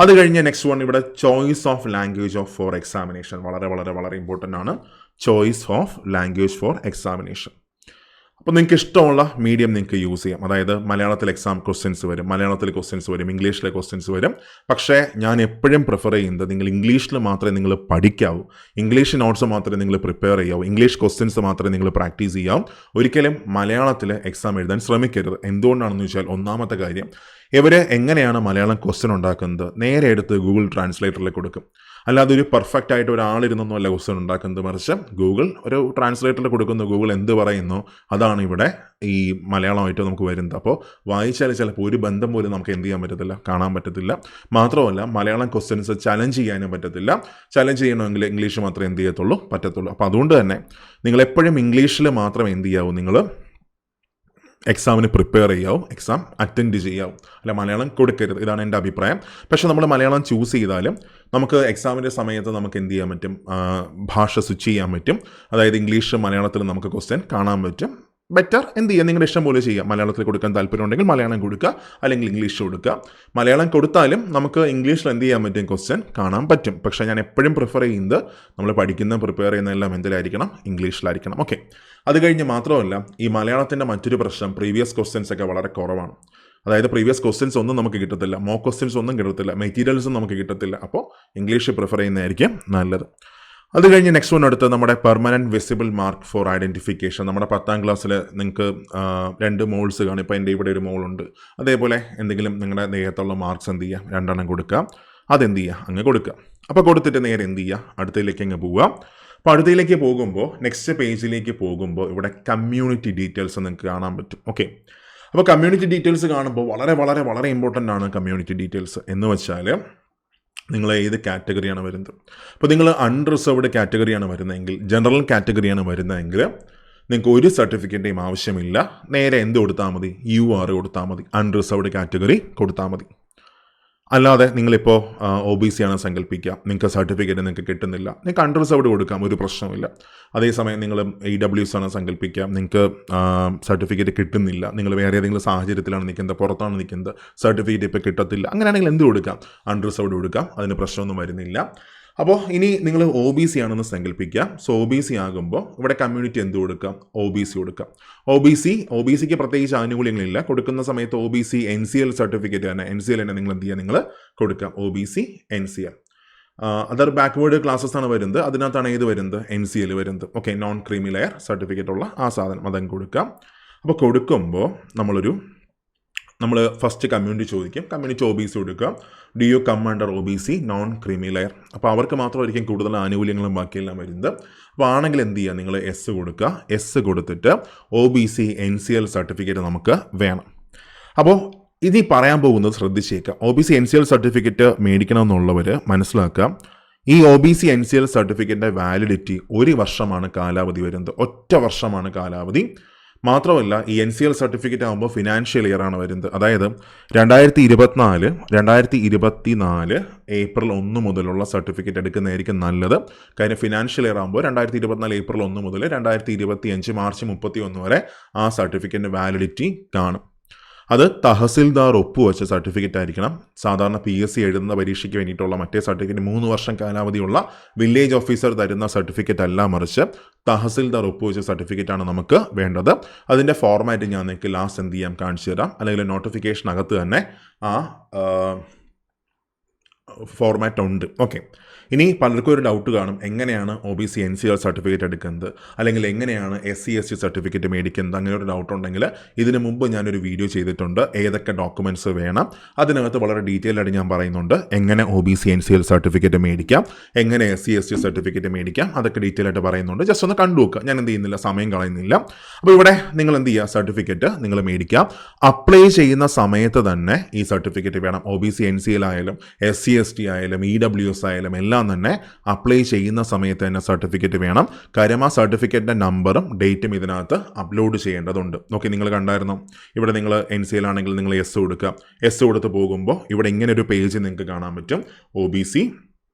അത് കഴിഞ്ഞ് നെക്സ്റ്റ് വൺ ഇവിടെ choice of language for examination. വളരെ വളരെ വളരെ ഇമ്പോർട്ടൻ്റ് ആണ്, choice of language for examination. അപ്പോൾ നിങ്ങൾക്ക് ഇഷ്ടമുള്ള മീഡിയം നിങ്ങൾക്ക് യൂസ് ചെയ്യാം. അതായത് മലയാളത്തിൽ എക്സാം ക്വസ്റ്റ്യൻസ് വരും, മലയാളത്തിൽ ക്വസ്റ്റ്യൻസ് വരും, ഇംഗ്ലീഷിലെ ക്വസ്റ്റ്യൻസ് വരും. പക്ഷേ ഞാൻ എപ്പോഴും പ്രിഫർ ചെയ്യുന്നത് നിങ്ങൾ ഇംഗ്ലീഷിൽ മാത്രമേ നിങ്ങൾ പഠിക്കാവൂ, ഇംഗ്ലീഷ് നോട്ട്സ് മാത്രമേ നിങ്ങൾ പ്രിപ്പയർ ചെയ്യാവൂ, ഇംഗ്ലീഷ് ക്വസ്റ്റ്യൻസ് മാത്രമേ നിങ്ങൾ പ്രാക്ടീസ് ചെയ്യാവൂ. ഒരിക്കലും മലയാളത്തിൽ എക്സാം എഴുതാൻ ശ്രമിക്കരുത്. എന്തുകൊണ്ടാണെന്ന് വെച്ചാൽ, ഒന്നാമത്തെ കാര്യം, ഇവർ എങ്ങനെയാണ് മലയാളം ക്വസ്റ്റ്യൻ ഉണ്ടാക്കുന്നത്, നേരെ എടുത്ത് ഗൂഗിൾ ട്രാൻസ്ലേറ്ററിൽ കൊടുക്കും. അല്ലാതെ ഒരു പെർഫെക്റ്റ് ആയിട്ട് ഒരാളിരുന്നൊന്നുമല്ല ക്വസ്റ്റ്യൻ ഉണ്ടാക്കുന്നത്, മറിച്ച് ഗൂഗിൾ ഒരു ട്രാൻസ്ലേറ്ററിൽ കൊടുക്കുന്നു, ഗൂഗിൾ എന്ത് പറയുന്നു അതാണ് ഇവിടെ ഈ മലയാളമായിട്ട് നമുക്ക് വരുന്നത്. അപ്പോൾ വായിച്ചാൽ ചിലപ്പോൾ ഒരു ബന്ധം പോലും നമുക്ക് എന്ത് ചെയ്യാൻ പറ്റത്തില്ല, കാണാൻ പറ്റത്തില്ല. മാത്രമല്ല മലയാളം ക്വസ്റ്റ്യൻസ് ചലഞ്ച് ചെയ്യാനും പറ്റത്തില്ല. ചലഞ്ച് ചെയ്യണമെങ്കിൽ ഇംഗ്ലീഷ് മാത്രമേ എന്ത് ചെയ്യത്തുള്ളൂ, പറ്റത്തുള്ളൂ. അപ്പോൾ അതുകൊണ്ട് തന്നെ നിങ്ങളെപ്പോഴും ഇംഗ്ലീഷിൽ മാത്രമേ എന്ത് ചെയ്യാവൂ, നിങ്ങൾ എക്സാമിന് പ്രിപ്പയർ ചെയ്യാവും, എക്സാം അറ്റൻഡ് ചെയ്യാവും. അല്ല മലയാളം കൊടുക്കരുത്, ഇതാണ് എൻ്റെ അഭിപ്രായം. പക്ഷേ നമ്മൾ മലയാളം ചൂസ് ചെയ്താലും നമുക്ക് എക്സാമിൻ്റെ സമയത്ത് നമുക്ക് എന്ത് ചെയ്യാൻ പറ്റും, ഭാഷ സ്വിച്ച് ചെയ്യാൻ പറ്റും. അതായത് ഇംഗ്ലീഷ് മലയാളത്തിൽ നമുക്ക് ക്വസ്റ്റ്യൻ കാണാൻ പറ്റും. ബെറ്റർ എന്ത് ചെയ്യുക, നിങ്ങളുടെ ഇഷ്ടം പോലെ ചെയ്യുക. മലയാളത്തിൽ കൊടുക്കാൻ താല്പര്യം ഉണ്ടെങ്കിൽ മലയാളം കൊടുക്കുക, അല്ലെങ്കിൽ ഇംഗ്ലീഷ് കൊടുക്കുക. മലയാളം കൊടുത്താലും നമുക്ക് ഇംഗ്ലീഷിൽ എന്ത് ചെയ്യാൻ പറ്റും, ക്വസ്റ്റ്യൻ കാണാൻ പറ്റും. പക്ഷേ ഞാൻ എപ്പോഴും പ്രിഫർ ചെയ്യുന്നത് നമ്മൾ പഠിക്കുന്ന പ്രിപ്പയർ ചെയ്യുന്നതെല്ലാം എന്തിലായിരിക്കണം, ഇംഗ്ലീഷിലായിരിക്കണം. ഓക്കെ, അത് കഴിഞ്ഞ് മാത്രമല്ല ഈ മലയാളത്തിൻ്റെ മറ്റൊരു പ്രശ്നം, പ്രീവിയസ് ക്വസ്റ്റ്യൻസ് ഒക്കെ വളരെ കുറവാണ്. അതായത് പ്രീവിയസ് ക്വസ്റ്റ്യൻസ് ഒന്നും നമുക്ക് കിട്ടത്തില്ല, മോക്ക് ക്വസ്റ്റ്യൻസ് ഒന്നും കിട്ടത്തില്ല, മെറ്റീരിയൽസും നമുക്ക് കിട്ടത്തില്ല. അപ്പോൾ ഇംഗ്ലീഷ് പ്രിഫർ ചെയ്യുന്നതായിരിക്കും നല്ലത്. അത് കഴിഞ്ഞ് നെക്സ്റ്റ് വൺ അടുത്ത് നമ്മുടെ permanent visible mark four identification. നമ്മുടെ 10ാം ക്ലാസ്സിൽ നിങ്ങൾക്ക് 2 മോൾസ് കാണും. ഇപ്പോൾ എൻ്റെ ഇവിടെ ഒരു മോളുണ്ട്. അതേപോലെ എന്തെങ്കിലും നിങ്ങളുടെ ദേഹത്തുള്ള മാർക്സ് എന്ത് ചെയ്യുക, 2 എണ്ണം കൊടുക്കുക. അതെന്ത് ചെയ്യുക, അങ്ങ് കൊടുക്കുക. അപ്പോൾ കൊടുത്തിട്ട് നേരെ എന്ത് ചെയ്യുക, അടുത്തതിലേക്ക് അങ്ങ് പോവുക. അപ്പോൾ അടുത്തതിലേക്ക് പോകുമ്പോൾ നെക്സ്റ്റ് പേജിലേക്ക് പോകുമ്പോൾ ഇവിടെ കമ്മ്യൂണിറ്റി ഡീറ്റെയിൽസ് നിങ്ങൾക്ക് കാണാൻ പറ്റും. ഓക്കെ, അപ്പോൾ കമ്മ്യൂണിറ്റി ഡീറ്റെയിൽസ് കാണുമ്പോൾ വളരെ വളരെ വളരെ ഇമ്പോർട്ടൻ്റ് ആണ് കമ്മ്യൂണിറ്റി ഡീറ്റെയിൽസ്. എന്ന് വെച്ചാൽ നിങ്ങൾ ഏത് കാറ്റഗറിയാണ് വരുന്നത്. അപ്പോൾ നിങ്ങൾ അൺറിസർവ്ഡ് കാറ്റഗറിയാണ് വരുന്നതെങ്കിൽ, ജനറൽ കാറ്റഗറിയാണ് വരുന്നതെങ്കിൽ നിങ്ങൾക്ക് ഒരു സർട്ടിഫിക്കറ്റിൻ്റെയും ആവശ്യമില്ല. നേരെ എന്ത് കൊടുത്താൽ മതി, UR കൊടുത്താൽ മതി, അൺറിസർവ്ഡ് കാറ്റഗറി കൊടുത്താൽ മതി. അല്ലാതെ നിങ്ങളിപ്പോൾ OBC ആണ് സങ്കല്പിക്കുക, നിങ്ങൾക്ക് സർട്ടിഫിക്കറ്റ് നിങ്ങൾക്ക് കിട്ടുന്നില്ല, നിങ്ങൾക്ക് അൺറിസർവ്ഡ് കൊടുക്കാം, ഒരു പ്രശ്നമില്ല. അതേസമയം നിങ്ങൾ EWS ആണ് സങ്കല്പിക്കുക, നിങ്ങൾക്ക് സർട്ടിഫിക്കറ്റ് കിട്ടുന്നില്ല, നിങ്ങൾ വേറെ ഏതെങ്കിലും സാഹചര്യത്തിലാണ് നിൽക്കുന്നത്, പുറത്താണ് നിൽക്കുന്നത്, സർട്ടിഫിക്കറ്റ് ഇപ്പോൾ കിട്ടത്തില്ല, അങ്ങനെയാണെങ്കിൽ എന്ത് കൊടുക്കാം, അൺറിസർവ്ഡ് കൊടുക്കാം, അതിന് പ്രശ്നമൊന്നും വരുന്നില്ല. അപ്പോൾ ഇനി നിങ്ങൾ ഒ ബി സി ആണെന്ന് സങ്കല്പിക്കുക. സോ ഒ ബി സി ആകുമ്പോൾ ഇവിടെ കമ്മ്യൂണിറ്റി എന്ത് കൊടുക്കാം? ഒ ബി സി കൊടുക്കാം. ഒ ബി സിക്ക് പ്രത്യേകിച്ച് ആനുകൂല്യങ്ങളില്ല. കൊടുക്കുന്ന സമയത്ത് O B C N C L certificate തന്നെ, എൻ സി എൽ തന്നെ നിങ്ങൾ എന്ത് ചെയ്യുക? നിങ്ങൾ കൊടുക്കാം. O B C N C L. Other backward classes ആണ് വരുന്നത്. അതിനകത്താണ് ഏത് വരുന്നത്? എൻ സി എൽ വരുന്നത്. Okay, non creamy layer certificate ഉള്ള ആ സാധനം അതങ്ങ് കൊടുക്കാം. അപ്പോൾ കൊടുക്കുമ്പോൾ നമ്മൾ ഫസ്റ്റ് കമ്മ്യൂണിറ്റി ചോദിക്കും. കമ്മ്യൂണിറ്റി ഒ ബി സി കൊടുക്കുക. Do you come under O B C non creamy layer. അപ്പോൾ അവർക്ക് മാത്രമായിരിക്കും കൂടുതൽ ആനുകൂല്യങ്ങളും ബാക്കിയെല്ലാം വരുന്നത്. അപ്പോൾ ആണെങ്കിൽ എന്ത് ചെയ്യുക? നിങ്ങൾ എസ് കൊടുക്കുക. എസ് കൊടുത്തിട്ട് O B C N C L certificate നമുക്ക് വേണം. അപ്പോൾ ഇത് പറയാൻ പോകുന്നത് ശ്രദ്ധിച്ചേക്കുക. O B C N C L certificate മേടിക്കണമെന്നുള്ളവർ മനസ്സിലാക്കുക. ഈ O B C N C L സർട്ടിഫിക്കറ്റിൻ്റെ വാലിഡിറ്റി 1 വർഷമാണ് കാലാവധി വരുന്നത്. ഒറ്റ വർഷമാണ് കാലാവധി. മാത്രമല്ല ഈ എൻ സി എൽ സർട്ടിഫിക്കറ്റ് ആകുമ്പോൾ ഫിനാൻഷ്യൽ ഇയർ ആണ് വരുന്നത്. അതായത് 2024 ഏപ്രിൽ 1 മുതലുള്ള സർട്ടിഫിക്കറ്റ് എടുക്കുന്നതായിരിക്കും നല്ലത്. കാര്യം ഫിനാൻഷ്യൽ ഇയർ ആകുമ്പോൾ 2024 ഏപ്രിൽ 1 മുതൽ 2025 മാർച്ച് 31 വരെ ആ സർട്ടിഫിക്കറ്റിൻ്റെ വാലിഡിറ്റി കാണും. അത് തഹസിൽദാർ ഒപ്പുവെച്ച സർട്ടിഫിക്കറ്റ് ആയിരിക്കണം. സാധാരണ PSC എഴുതുന്ന പരീക്ഷയ്ക്ക് വേണ്ടിയിട്ടുള്ള മറ്റേ സർട്ടിഫിക്കറ്റ് 3 വർഷം കാലാവധിയുള്ള വില്ലേജ് ഓഫീസർ തരുന്ന സർട്ടിഫിക്കറ്റ് അല്ല, മറിച്ച് തഹസിൽദാർ ഒപ്പുവെച്ച സർട്ടിഫിക്കറ്റാണ് നമുക്ക് വേണ്ടത്. അതിൻ്റെ ഫോർമാറ്റ് ഞാൻ നിങ്ങൾക്ക് ലാസ്റ്റ് എന്ത് ചെയ്യാം കാണിച്ചു തരാം. അല്ലെങ്കിൽ നോട്ടിഫിക്കേഷനകത്ത് തന്നെ ആ ഫോർമാറ്റ് ഉണ്ട്. ഓക്കെ, ഇനി പലർക്കും ഒരു ഡൗട്ട് കാണും, എങ്ങനെയാണ് O B C N C L certificate എടുക്കുന്നത്, അല്ലെങ്കിൽ എങ്ങനെയാണ് SC/ST സർട്ടിഫിക്കറ്റ് മേടിക്കുന്നത്. അങ്ങനെ ഒരു ഡൗട്ട് ഉണ്ടെങ്കിൽ ഇതിന് മുമ്പ് ഞാനൊരു വീഡിയോ ചെയ്തിട്ടുണ്ട്, ഏതൊക്കെ ഡോക്യുമെൻറ്റ്സ് വേണം. അതിനകത്ത് വളരെ ഡീറ്റെയിൽ ആയിട്ട് ഞാൻ പറയുന്നുണ്ട് എങ്ങനെ O B C N C L certificate മേടിക്കാം, എങ്ങനെ SC/ST സർട്ടിഫിക്കറ്റ് മേടിക്കാം, അതൊക്കെ ഡീറ്റെയിൽ ആയിട്ട് പറയുന്നുണ്ട്. ജസ്റ്റ് ഒന്ന് കണ്ടു നോക്കുക. ഞാൻ എന്ത് ചെയ്യുന്നില്ല, സമയം കളയുന്നില്ല. അപ്പോൾ ഇവിടെ നിങ്ങൾ എന്ത് ചെയ്യുക? സർട്ടിഫിക്കറ്റ് നിങ്ങൾ മേടിക്കാം. അപ്ലൈ ചെയ്യുന്ന സമയത്ത് തന്നെ ഈ സർട്ടിഫിക്കറ്റ് വേണം. O B C N C L ആയാലും SC/ST ആയാലും EWS ആയാലും എല്ലാം തന്നെ അപ്ലൈ ചെയ്യുന്ന സമയത്ത് തന്നെ സർട്ടിഫിക്കറ്റ് വേണം. കാര്യം ആ സർട്ടിഫിക്കറ്റിൻ്റെ നമ്പറും ഡേറ്റും ഇതിനകത്ത് അപ്ലോഡ് ചെയ്യേണ്ടതുണ്ട്. ഓക്കെ, നിങ്ങൾ കണ്ടായിരുന്നു. ഇവിടെ നിങ്ങൾ എൻ സി എൽ ആണെങ്കിൽ നിങ്ങൾ എസ് കൊടുക്കുക. എസ് കൊടുത്ത് പോകുമ്പോൾ ഇവിടെ ഇങ്ങനെ ഒരു പേജ് നിങ്ങൾക്ക് കാണാൻ പറ്റും. O B C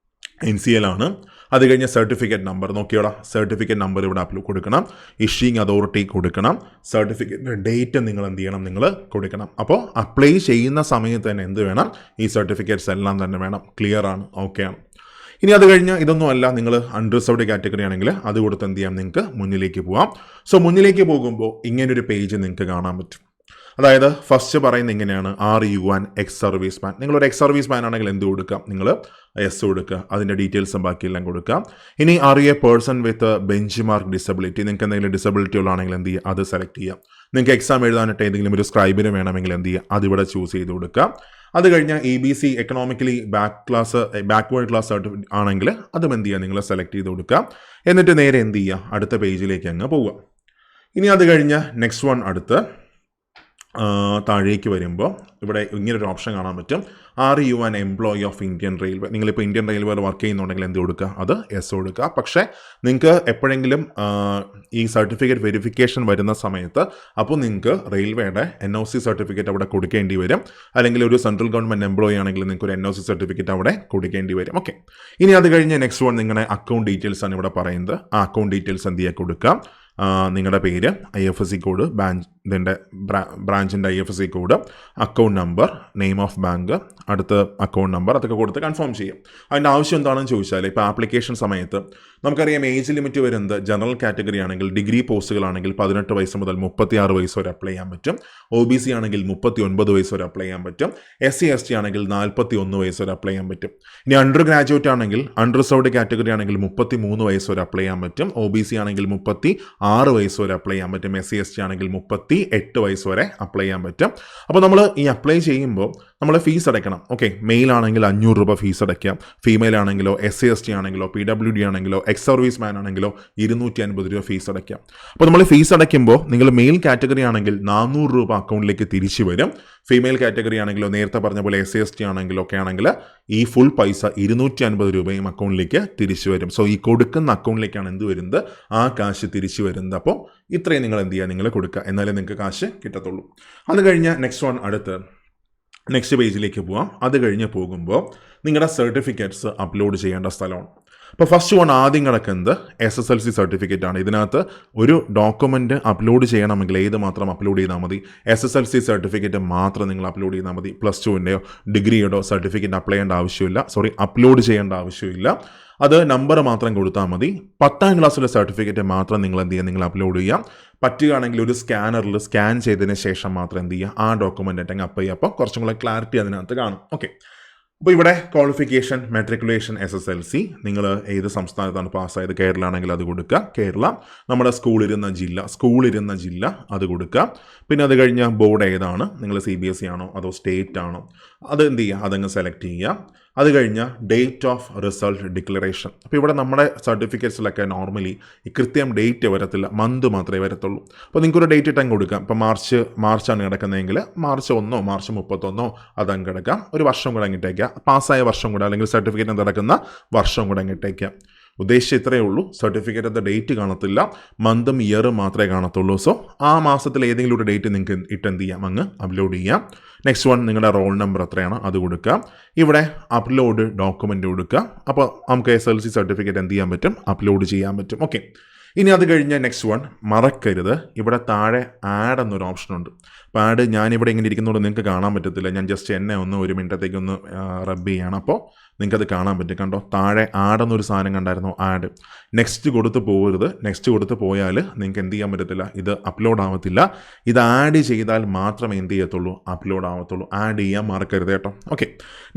N C L ആണ്. അത് കഴിഞ്ഞ് സർട്ടിഫിക്കറ്റ് നമ്പർ നോക്കിയോളാം. സർട്ടിഫിക്കറ്റ് നമ്പർ ഇവിടെ അപ്ലോഡ് കൊടുക്കണം. ഇഷ്യൂയിങ് അതോറിറ്റി കൊടുക്കണം. സർട്ടിഫിക്കറ്റിൻ്റെ ഡേറ്റ് നിങ്ങൾ എന്ത് ചെയ്യണം? നിങ്ങൾ കൊടുക്കണം. അപ്പോൾ അപ്ലൈ ചെയ്യുന്ന സമയത്ത് തന്നെ എന്ത് വേണം? ഈ സർട്ടിഫിക്കറ്റ്സ് എല്ലാം തന്നെ വേണം. ക്ലിയർ ആണ്? ഓക്കെ ആണ്. ഇനി അത് കഴിഞ്ഞ് ഇതൊന്നും അല്ല, നിങ്ങൾ അൺറിസർവ്ഡ് കാറ്റഗറി ആണെങ്കിൽ അത് കൊടുത്ത് എന്ത് ചെയ്യാം? നിങ്ങൾക്ക് മുന്നിലേക്ക് പോവാം. സോ മുന്നിലേക്ക് പോകുമ്പോൾ ഇങ്ങനൊരു പേജ് നിങ്ങൾക്ക് കാണാൻ പറ്റും. അതായത് ഫസ്റ്റ് പറയുന്നത് ഇങ്ങനെയാണ്, RU1 എക്സ് സർവീസ് മാൻ. നിങ്ങളൊരു എക്സ് സർവീസ് മാൻ ആണെങ്കിൽ എന്ത് കൊടുക്കുക? നിങ്ങൾ എസ് കൊടുക്കുക. അതിൻ്റെ ഡീറ്റെയിൽസും ബാക്കിയെല്ലാം കൊടുക്കുക. ഇനി RU A person with bench mark disability. നിങ്ങൾക്ക് എന്തെങ്കിലും ഡിസബിലിറ്റി ഉള്ളതാണെങ്കിൽ എന്ത് ചെയ്യുക? അത് സെലക്ട് ചെയ്യാം. നിങ്ങൾക്ക് എക്സാം എഴുതാനായിട്ട് ഏതെങ്കിലും ഒരു സ്ക്രൈബിന് വേണമെങ്കിൽ എന്ത് ചെയ്യുക? അതിവിടെ ചൂസ് ചെയ്ത് കൊടുക്കുക. അത് കഴിഞ്ഞാൽ EBC economically backward class certificate ആണെങ്കിൽ അതും എന്ത് ചെയ്യുക? നിങ്ങൾ സെലക്ട് ചെയ്ത് കൊടുക്കുക. എന്നിട്ട് നേരെ എന്ത് ചെയ്യുക? അടുത്ത പേജിലേക്ക് അങ്ങ് പോവുക. ഇനി അത് കഴിഞ്ഞ് നെക്സ്റ്റ് വൺ അടുത്ത് താഴേക്ക് വരുമ്പോൾ ഇവിടെ ഇങ്ങനൊരു ഓപ്ഷൻ കാണാൻ പറ്റും. RU1 employee of Indian railway. നിങ്ങളിപ്പോൾ ഇന്ത്യൻ റെയിൽവേയിൽ വർക്ക് ചെയ്യുന്നുണ്ടെങ്കിൽ എന്ത് കൊടുക്കുക? അത് എസ് കൊടുക്കുക. പക്ഷേ നിങ്ങൾക്ക് എപ്പോഴെങ്കിലും ഈ സർട്ടിഫിക്കറ്റ് വെരിഫിക്കേഷൻ വരുന്ന സമയത്ത് അപ്പോൾ നിങ്ങൾക്ക് റെയിൽവേയുടെ NOC സർട്ടിഫിക്കറ്റ് അവിടെ കൊടുക്കേണ്ടി വരും. അല്ലെങ്കിൽ ഒരു സെൻട്രൽ ഗവൺമെൻറ് എംപ്ലോയി ആണെങ്കിൽ നിങ്ങൾക്ക് ഒരു NOC സർട്ടിഫിക്കറ്റ് അവിടെ കൊടുക്കേണ്ടി വരും. ഓക്കെ, ഇനി അത് കഴിഞ്ഞ് നെക്സ്റ്റ് വൺ നിങ്ങളുടെ അക്കൗണ്ട് ഡീറ്റെയിൽസ് ആണ് ഇവിടെ പറയുന്നത്. ആ അക്കൗണ്ട് ഡീറ്റെയിൽസ് എന്ത് ചെയ്യുക? കൊടുക്കുക. നിങ്ങളുടെ പേര്, IFSC കോഡ്, ഇതിൻ്റെ ബ്രാഞ്ചിൻ്റെ IFSC code, account number, name of bank, അടുത്ത അക്കൗണ്ട് നമ്പർ, അതൊക്കെ കൊടുത്ത് കൺഫേം ചെയ്യും. അതിൻ്റെ ആവശ്യം എന്താണെന്ന് ചോദിച്ചാൽ ഇപ്പോൾ ആപ്ലിക്കേഷൻ സമയത്ത് നമുക്കറിയാം ഏജ് ലിമിറ്റ് വരുന്നത് ജനറൽ കാറ്റഗറി ആണെങ്കിൽ, ഡിഗ്രി പോസ്റ്റുകളാണെങ്കിൽ 18 വയസ്സ് മുതൽ 36 വയസ്സ് വരെ അപ്ലൈ ചെയ്യാൻ പറ്റും. OBC ആണെങ്കിൽ 39 വയസ്സ് വരെ അപ്ലൈ ചെയ്യാൻ പറ്റും. SC/ST ആണെങ്കിൽ 41 വയസ്സ് വരെ അപ്ലൈ ചെയ്യാൻ പറ്റും. ഇനി അണ്ടർ ഗ്രാജുവേറ്റ് ആണെങ്കിൽ, അൺറിസർവ്ഡ് കാറ്റഗറി ആണെങ്കിൽ 33 വയസ്സ് വരെ അപ്ലൈ ചെയ്യാൻ പറ്റും. OBC ആണെങ്കിൽ 36 വയസ്സ് വരെ അപ്ലൈ ചെയ്യാൻ പറ്റും. SC/ST ആണെങ്കിൽ 38 വയസ്സ് വരെ അപ്ലൈ ചെയ്യാൻ പറ്റും. അപ്പോൾ നമ്മൾ ഈ അപ്ലൈ ചെയ്യുമ്പോൾ നമ്മൾ ഫീസ് അടയ്ക്കണം. ഓക്കെ, മെയിൽ ആണെങ്കിൽ 500 രൂപ ഫീസ് അടയ്ക്കാം. ഫീമെയിൽ ആണെങ്കിലോ SC/ST ആണെങ്കിലോ PWD ആണെങ്കിലോ എക്സ് സർവീസ് മാൻ ആണെങ്കിലോ 250 രൂപ ഫീസ് അടയ്ക്കാം. അപ്പോൾ നമ്മൾ ഫീസ് അടയ്ക്കുമ്പോൾ നിങ്ങൾ മെയിൽ കാറ്റഗറി ആണെങ്കിൽ 400 രൂപ അക്കൗണ്ടിലേക്ക് തിരിച്ചു വരും. ഫീമെയിൽ കാറ്റഗറി ആണെങ്കിലോ നേരത്തെ പറഞ്ഞ പോലെ SC/ST ആണെങ്കിലോ ഒക്കെ ആണെങ്കിൽ ഈ ഫുൾ പൈസ 250 രൂപയും അക്കൗണ്ടിലേക്ക് തിരിച്ചു വരും. സോ ഈ കൊടുക്കുന്ന അക്കൗണ്ടിലേക്കാണ് എന്ത് വരുന്നത്? ആ കാശ് തിരിച്ചു വരുന്നത്. അപ്പോൾ ഇത്രയും നിങ്ങൾ എന്ത് ചെയ്യുക? നിങ്ങൾ കൊടുക്കുക, എന്നാലേ നിങ്ങൾക്ക് കാശ് കിട്ടത്തുള്ളൂ. അത് കഴിഞ്ഞാൽ നെക്സ്റ്റ് വൺ അടുത്ത് നെക്സ്റ്റ് പേജിലേക്ക് പോവാം. അത് കഴിഞ്ഞ് പോകുമ്പോൾ നിങ്ങളുടെ സർട്ടിഫിക്കറ്റ്സ് അപ്ലോഡ് ചെയ്യേണ്ട സ്ഥലമാണ്. അപ്പോൾ ഫസ്റ്റ് വൺ ആദ്യം കിടക്കുന്നത് SSLC സർട്ടിഫിക്കറ്റ് ആണ്. ഇതിനകത്ത് ഒരു ഡോക്യുമെൻ്റ് അപ്ലോഡ് ചെയ്യണമെങ്കിൽ ഏത് മാത്രം അപ്ലോഡ് ചെയ്താൽ മതി? SSLC സർട്ടിഫിക്കറ്റ് മാത്രം നിങ്ങൾ അപ്ലോഡ് ചെയ്താൽ മതി. +2ൻ്റെയോ ഡിഗ്രിയുടെയോ സർട്ടിഫിക്കറ്റ് അപ്ലോഡ് ചെയ്യേണ്ട ആവശ്യമില്ല. അത് നമ്പർ മാത്രം കൊടുത്താൽ മതി. 10ാം ക്ലാസ്സിലെ സർട്ടിഫിക്കറ്റ് മാത്രം നിങ്ങൾ എന്ത് ചെയ്യുക, നിങ്ങൾ അപ്ലോഡ് ചെയ്യുക. പറ്റുകയാണെങ്കിൽ ഒരു സ്കാനറിൽ സ്കാൻ ചെയ്തതിന് ശേഷം മാത്രം എന്ത് ചെയ്യുക, ആ ഡോക്യുമെൻ്റ് ആയിട്ട് അപ്പ് ചെയ്യുക. അപ്പോൾ കുറച്ചും കൂടെ ക്ലാരിറ്റി അതിനകത്ത് കാണും. ഓക്കെ, അപ്പോൾ ഇവിടെ ക്വാളിഫിക്കേഷൻ, മെട്രിക്കുലേഷൻ, SSLC, നിങ്ങൾ ഏത് സംസ്ഥാനത്താണ് പാസ്സായത്? കേരള ആണെങ്കിൽ അത് കൊടുക്കുക, കേരള. നമ്മുടെ സ്കൂളിരുന്ന ജില്ല അത് കൊടുക്കുക. പിന്നെ അത് കഴിഞ്ഞ ബോർഡ് ഏതാണ്, നിങ്ങൾ CBSE ആണോ അതോ സ്റ്റേറ്റ് ആണോ, അത് എന്ത് ചെയ്യുക, അതങ്ങ് സെലക്ട് ചെയ്യുക. അത് കഴിഞ്ഞ ഡേറ്റ് ഓഫ് റിസൾട്ട് ഡിക്ലറേഷൻ. അപ്പോൾ ഇവിടെ നമ്മുടെ സർട്ടിഫിക്കറ്റ്സിലൊക്കെ നോർമലി ഈ കൃത്യം ഡേറ്റ് വരത്തില്ല, മന്ത് മാത്രമേ വരത്തുള്ളൂ. അപ്പോൾ നിങ്ങൾക്കൊരു ഡേറ്റ് ഇട്ടങ്ങ് കൊടുക്കാം. ഇപ്പോൾ മാർച്ചാണ് കിടക്കുന്നതെങ്കിൽ മാർച്ച് 1 മാർച്ച് 31 അതങ്ങ് കിടക്കാം. ഒരു വർഷം കൂടെ അങ്ങിട്ടേക്കാം, പാസ്സായ വർഷം കൂടെ അല്ലെങ്കിൽ സർട്ടിഫിക്കറ്റ് നടക്കുന്ന വർഷം കൂടെ അങ്ങിട്ടേക്കാം. ഉദ്ദേശിച്ച് ഇത്രയേ ഉള്ളൂ. സർട്ടിഫിക്കറ്റ് ഡേറ്റ് കാണത്തില്ല, മന്തും ഇയറും മാത്രമേ കാണത്തുള്ളൂ. സോ ആ മാസത്തിൽ ഏതെങ്കിലും ഒരു ഡേറ്റ് നിങ്ങൾക്ക് ഇട്ടെന്ത് ചെയ്യാം, അങ്ങ് അപ്ലോഡ് ചെയ്യാം. നെക്സ്റ്റ് വൺ, നിങ്ങളുടെ റോൾ നമ്പർ എത്രയാണ് അത് കൊടുക്കുക. ഇവിടെ അപ്ലോഡ് ഡോക്യുമെൻ്റ് കൊടുക്കുക. അപ്പോൾ നമുക്ക് SSLC സർട്ടിഫിക്കറ്റ് എന്ത് ചെയ്യാൻ പറ്റും, അപ്ലോഡ് ചെയ്യാൻ പറ്റും. ഓക്കെ, ഇനി അത് കഴിഞ്ഞ് നെക്സ്റ്റ് വൺ, മറക്കരുത് ഇവിടെ താഴെ ആഡ് എന്നൊരു ഓപ്ഷനുണ്ട്. അപ്പോൾ ആഡ് ഞാനിവിടെ ഇങ്ങനെ ഇരിക്കുന്നതുകൊണ്ട് നിങ്ങൾക്ക് കാണാൻ പറ്റത്തില്ല. ഞാൻ ജസ്റ്റ് എന്നെ ഒരു മിനിറ്റത്തേക്കൊന്ന് റബ്ബ് ചെയ്യണം. അപ്പോൾ നിങ്ങൾക്കത് കാണാൻ പറ്റും. കണ്ടോ, താഴെ ആഡ് എന്നൊരു സാധനം കണ്ടായിരുന്നു, ആഡ്. നെക്സ്റ്റ് കൊടുത്ത് പോകരുത്. നെക്സ്റ്റ് കൊടുത്ത് പോയാൽ നിങ്ങൾക്ക് എന്ത് ചെയ്യാൻ പറ്റത്തില്ല, ഇത് അപ്ലോഡ് ആവത്തില്ല. ഇത് ആഡ് ചെയ്താൽ മാത്രമേ എന്ത് ചെയ്യത്തുള്ളൂ, അപ്ലോഡ് ആവത്തുള്ളൂ. ആഡ് ചെയ്യാൻ മറക്കരുത് കേട്ടോ. ഓക്കെ,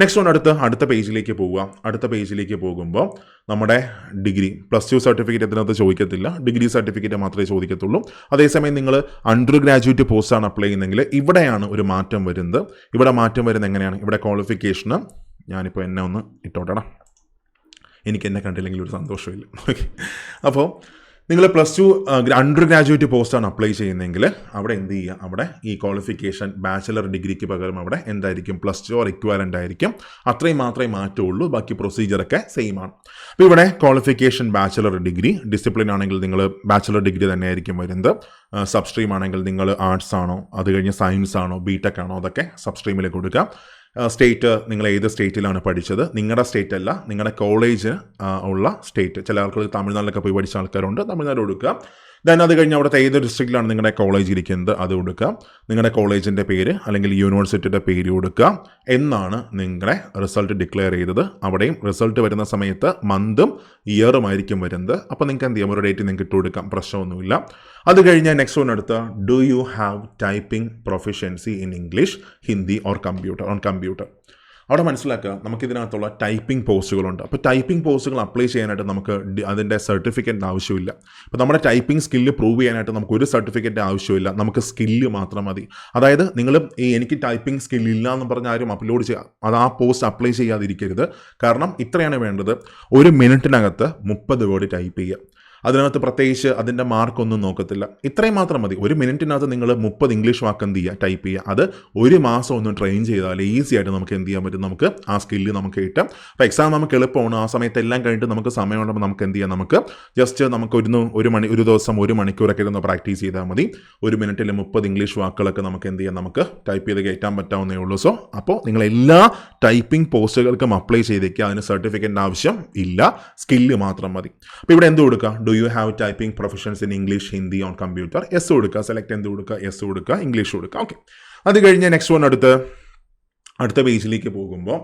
നെക്സ്റ്റ് വൺ, അടുത്ത പേജിലേക്ക് പോവുക. അടുത്ത പേജിലേക്ക് പോകുമ്പോൾ നമ്മുടെ ഡിഗ്രി +2 സർട്ടിഫിക്കറ്റ് ഇതിനകത്ത് ചോദിക്കത്തില്ല, ഡിഗ്രി സർട്ടിഫിക്കറ്റ് മാത്രമേ ചോദിക്കത്തുള്ളൂ. അതേസമയം നിങ്ങൾ അണ്ടർ ഗ്രാജുവേറ്റ് പോസ്റ്റാണ് അപ്ലൈ ചെയ്യുന്നതെങ്കിൽ ഇവിടെയാണ് ഒരു മാറ്റം വരുന്നത്. ഇവിടെ മാറ്റം വരുന്നത് എങ്ങനെയാണ്? ഇവിടെ ക്വാളിഫിക്കേഷന് ഞാനിപ്പോൾ എന്നെ ഒന്ന് ഇട്ടോട്ടടാ, എനിക്ക് എന്നെ കണ്ടില്ലെങ്കിൽ ഒരു സന്തോഷമില്ല. ഓക്കെ, അപ്പോൾ നിങ്ങൾ +2 അണ്ടർ ഗ്രാജുവേറ്റ് പോസ്റ്റാണ് അപ്ലൈ ചെയ്യുന്നതെങ്കിൽ അവിടെ എന്ത് ചെയ്യുക, അവിടെ ഈ ക്വാളിഫിക്കേഷൻ ബാച്ചിലർ ഡിഗ്രിക്ക് പകരം അവിടെ എന്തായിരിക്കും, +2 ഓർ ഇക്വാലൻ്റ് ആയിരിക്കും. അത്രയും മാത്രമേ മാറ്റമുള്ളൂ, ബാക്കി പ്രൊസീജിയറൊക്കെ സെയിം ആണ്. അപ്പോൾ ഇവിടെ ക്വാളിഫിക്കേഷൻ ബാച്ചിലർ ഡിഗ്രി, ഡിസിപ്ലിൻ ആണെങ്കിൽ നിങ്ങൾ ബാച്ചിലർ ഡിഗ്രി തന്നെ ആയിരിക്കും വരുന്നത്. സബ്സ്ട്രീം ആണെങ്കിൽ നിങ്ങൾ ആർട്സ് ആണോ, അത് കഴിഞ്ഞ് സയൻസ് ആണോ, BTech ആണോ, അതൊക്കെ സബ്സ്ട്രീമിൽ കൊടുക്കുക. സ്റ്റേറ്റ്, നിങ്ങൾ ഏത് സ്റ്റേറ്റിലാണ് പഠിച്ചത്, നിങ്ങളുടെ സ്റ്റേറ്റ് അല്ല, നിങ്ങളുടെ കോളേജ് ഉള്ള സ്റ്റേറ്റ്. ചില ആൾക്കാർ തമിഴ്നാട്ടിലൊക്കെ പോയി പഠിച്ച ആൾക്കാരുണ്ട്, തമിഴ്നാട് കൊടുക്കുക. ദെൻ അത് കഴിഞ്ഞ് അവിടുത്തെ ഏത് ഡിസ്ട്രിക്റ്റിലാണ് നിങ്ങളുടെ കോളേജ് ഇരിക്കുന്നത് അത് കൊടുക്കുക. നിങ്ങളുടെ കോളേജിൻ്റെ പേര് അല്ലെങ്കിൽ യൂണിവേഴ്സിറ്റിയുടെ പേര് കൊടുക്കുക. എന്നാണ് നിങ്ങളുടെ റിസൾട്ട് ഡിക്ലെയർ ചെയ്തത്, അവിടെയും റിസൾട്ട് വരുന്ന സമയത്ത് മന്തും ഇയറും ആയിരിക്കും വരുന്നത്. അപ്പോൾ നിങ്ങൾക്ക് എന്ത് ചെയ്യാം, ഒരു ഡേറ്റ് നിങ്ങൾക്ക് ഇട്ട് കൊടുക്കാം, പ്രശ്നമൊന്നുമില്ല. അത് കഴിഞ്ഞാൽ നെക്സ്റ്റ് വൺ അടുത്ത, do you have typing proficiency in English, Hindi on computer. അവിടെ മനസ്സിലാക്കുക, നമുക്കിതിനകത്തുള്ള ടൈപ്പിംഗ് പോസ്റ്റുകളുണ്ട്. അപ്പോൾ ടൈപ്പിംഗ് പോസ്റ്റുകൾ അപ്ലൈ ചെയ്യാനായിട്ട് നമുക്ക് അതിൻ്റെ സർട്ടിഫിക്കറ്റിൻ്റെ ആവശ്യമില്ല. അപ്പോൾ നമ്മുടെ ടൈപ്പിംഗ് സ്കില്ല് പ്രൂവ് ചെയ്യാനായിട്ട് നമുക്ക് ഒരു സർട്ടിഫിക്കറ്റ് ആവശ്യമില്ല, നമുക്ക് സ്കില്ല് മാത്രം മതി. അതായത് നിങ്ങൾ എനിക്ക് ടൈപ്പിംഗ് സ്കില്ലില്ല എന്ന് പറഞ്ഞ ആരും അപ്ലോഡ് ചെയ്യുക, അത് ആ പോസ്റ്റ് അപ്ലൈ ചെയ്യാതിരിക്കരുത്. കാരണം ഇത്രയാണ് വേണ്ടത്, 1 മിനിറ്റിനകത്ത് 30 വേർഡ് ടൈപ്പ് ചെയ്യുക. അതിനകത്ത് പ്രത്യേകിച്ച് അതിൻ്റെ മാർക്കൊന്നും നോക്കത്തില്ല, ഇത്രയും മാത്രം മതി. 1 മിനിറ്റിനകത്ത് നിങ്ങൾ 30 ഇംഗ്ലീഷ് വാക്ക് എന്ത് ചെയ്യുക, ടൈപ്പ് ചെയ്യുക. അത് 1 മാസം ഒന്ന് ട്രെയിൻ ചെയ്താൽ ഈസി ആയിട്ട് നമുക്ക് എന്ത് ചെയ്യാൻ പറ്റും, നമുക്ക് ആ സ്കില്ല് നമുക്ക് കിട്ടും. അപ്പോൾ എക്സാം നമുക്ക് എളുപ്പമാണ്, ആ സമയത്ത് എല്ലാം കഴിഞ്ഞിട്ട് നമുക്ക് സമയമുള്ളപ്പോൾ നമുക്ക് എന്ത് ചെയ്യാം, നമുക്ക് ജസ്റ്റ് നമുക്ക് ഒരു ദിവസം 1 മണിക്കൂറൊക്കെ ഇരുന്ന് പ്രാക്ടീസ് ചെയ്താൽ മതി. 1 മിനിറ്റിൽ 30 ഇംഗ്ലീഷ് വാക്കുകളൊക്കെ നമുക്ക് എന്ത് ചെയ്യാം, നമുക്ക് ടൈപ്പ് ചെയ്ത് കയറ്റാൻ പറ്റാവുന്നേ ഉള്ളൂ. സോ അപ്പോൾ നിങ്ങൾ എല്ലാ ടൈപ്പിംഗ് പോസ്റ്റുകൾക്കും അപ്ലൈ ചെയ്തേക്കുക, അതിന് സർട്ടിഫിക്കറ്റിൻ്റെ ആവശ്യം ഇല്ല, സ്കില്ല് മാത്രം മതി. അപ്പോൾ ഇവിടെ എന്ത് കൊടുക്കുക, do you have typing professions in English, Hindi on computer, yes കൊടുക്കുക. സെലക്ട് എന്ത് കൊടുക്കുക, യെസ് കൊടുക്കുക, ഇംഗ്ലീഷ് കൊടുക്കുക. ഓക്കെ, അത് കഴിഞ്ഞ് നെക്സ്റ്റ് വൺ, അടുത്ത പേജിലേക്ക് പോകുമ്പോൾ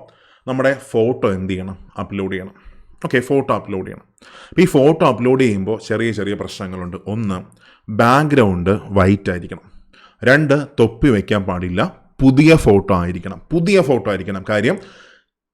നമ്മുടെ ഫോട്ടോ എന്ത് ചെയ്യണം, അപ്ലോഡ് ചെയ്യണം. ഓക്കെ, ഫോട്ടോ അപ്ലോഡ് ചെയ്യണം. അപ്പോൾ ഈ ഫോട്ടോ അപ്ലോഡ് ചെയ്യുമ്പോൾ ചെറിയ പ്രശ്നങ്ങളുണ്ട്. 1, ബാക്ക്ഗ്രൗണ്ട് വൈറ്റ് ആയിരിക്കണം. 2, തൊപ്പി വയ്ക്കാൻ പാടില്ല, പുതിയ ഫോട്ടോ ആയിരിക്കണം. കാര്യം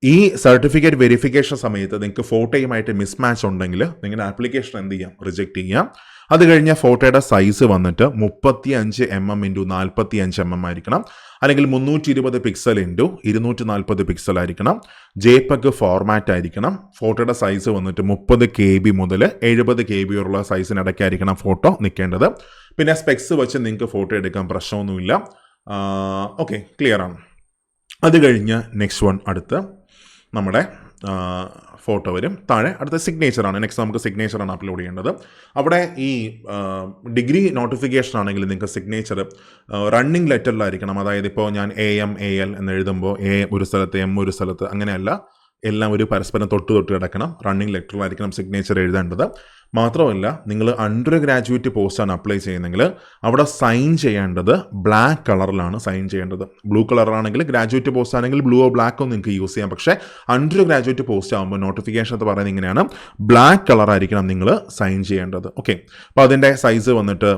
ഈ സർട്ടിഫിക്കറ്റ് വെരിഫിക്കേഷൻ സമയത്ത് നിങ്ങൾക്ക് ഫോട്ടോയുമായിട്ട് മിസ്മാച്ച് ഉണ്ടെങ്കിൽ നിങ്ങളുടെ ആപ്ലിക്കേഷൻ എന്ത് ചെയ്യാം, റിജക്റ്റ് ചെയ്യാം. അത് കഴിഞ്ഞാൽ ഫോട്ടോയുടെ സൈസ് വന്നിട്ട് 35 mm × 45 mm ആയിരിക്കണം, അല്ലെങ്കിൽ 320 പിക്സൽ × 240 പിക്സൽ ആയിരിക്കണം. JPEG ഫോർമാറ്റ് ആയിരിക്കണം. ഫോട്ടോയുടെ സൈസ് വന്നിട്ട് 30 KB മുതൽ 70 KB വരെയുള്ള സൈസിനിടയ്ക്കായിരിക്കണം ഫോട്ടോ നിൽക്കേണ്ടത്. പിന്നെ സ്പെക്സ് വെച്ച് നിങ്ങൾക്ക് ഫോട്ടോ എടുക്കാൻ പ്രശ്നമൊന്നുമില്ല. ഓക്കെ, ക്ലിയർ ആണ്. അത് കഴിഞ്ഞ് നെക്സ്റ്റ് വൺ, അടുത്ത് നമ്മുടെ ഫോട്ടോ വരും. താഴെ അടുത്ത സിഗ്നേച്ചറാണ്. നെക്സ്റ്റ് നമുക്ക് സിഗ്നേച്ചറാണ് അപ്ലോഡ് ചെയ്യേണ്ടത്. അവിടെ ഈ ഡിഗ്രി നോട്ടിഫിക്കേഷൻ ആണെങ്കിൽ നിങ്ങൾക്ക് സിഗ്നേച്ചർ റണ്ണിങ് ലെറ്ററിലായിരിക്കണം. അതായത് ഇപ്പോൾ ഞാൻ AM AL എന്ന് എഴുതുമ്പോൾ A ഒരു സ്ഥലത്ത് M ഒരു സ്ഥലത്ത് അങ്ങനെയല്ല, എല്ലാം ഒരു പരസ്പരം തൊട്ട് കിടക്കണം. റണ്ണിങ് ലെറ്ററിലായിരിക്കണം സിഗ്നേച്ചർ എഴുതേണ്ടത്. മാത്രമല്ല, നിങ്ങൾ അണ്ടർ ഗ്രാജുവേറ്റ് പോസ്റ്റാണ് അപ്ലൈ ചെയ്യുന്നതെങ്കിൽ അവിടെ സൈൻ ചെയ്യേണ്ടത് ബ്ലാക്ക് കളറിലാണ് സൈൻ ചെയ്യേണ്ടത്. ബ്ലൂ കളറാണെങ്കിൽ ഗ്രാജുവേറ്റ് പോസ്റ്റ് ആണെങ്കിൽ ബ്ലൂവോ ബ്ലാക്കോ നിങ്ങൾക്ക് യൂസ് ചെയ്യാം. പക്ഷേ അണ്ടർ ഗ്രാജുവേറ്റ് പോസ്റ്റ് ആകുമ്പോൾ നോട്ടിഫിക്കേഷൻ എന്ന് പറയുന്നത് ഇങ്ങനെയാണ്, ബ്ലാക്ക് കളറായിരിക്കണം നിങ്ങൾ സൈൻ ചെയ്യേണ്ടത്. ഓക്കെ, അപ്പോൾ അതിൻ്റെ സൈസ് വന്നിട്ട്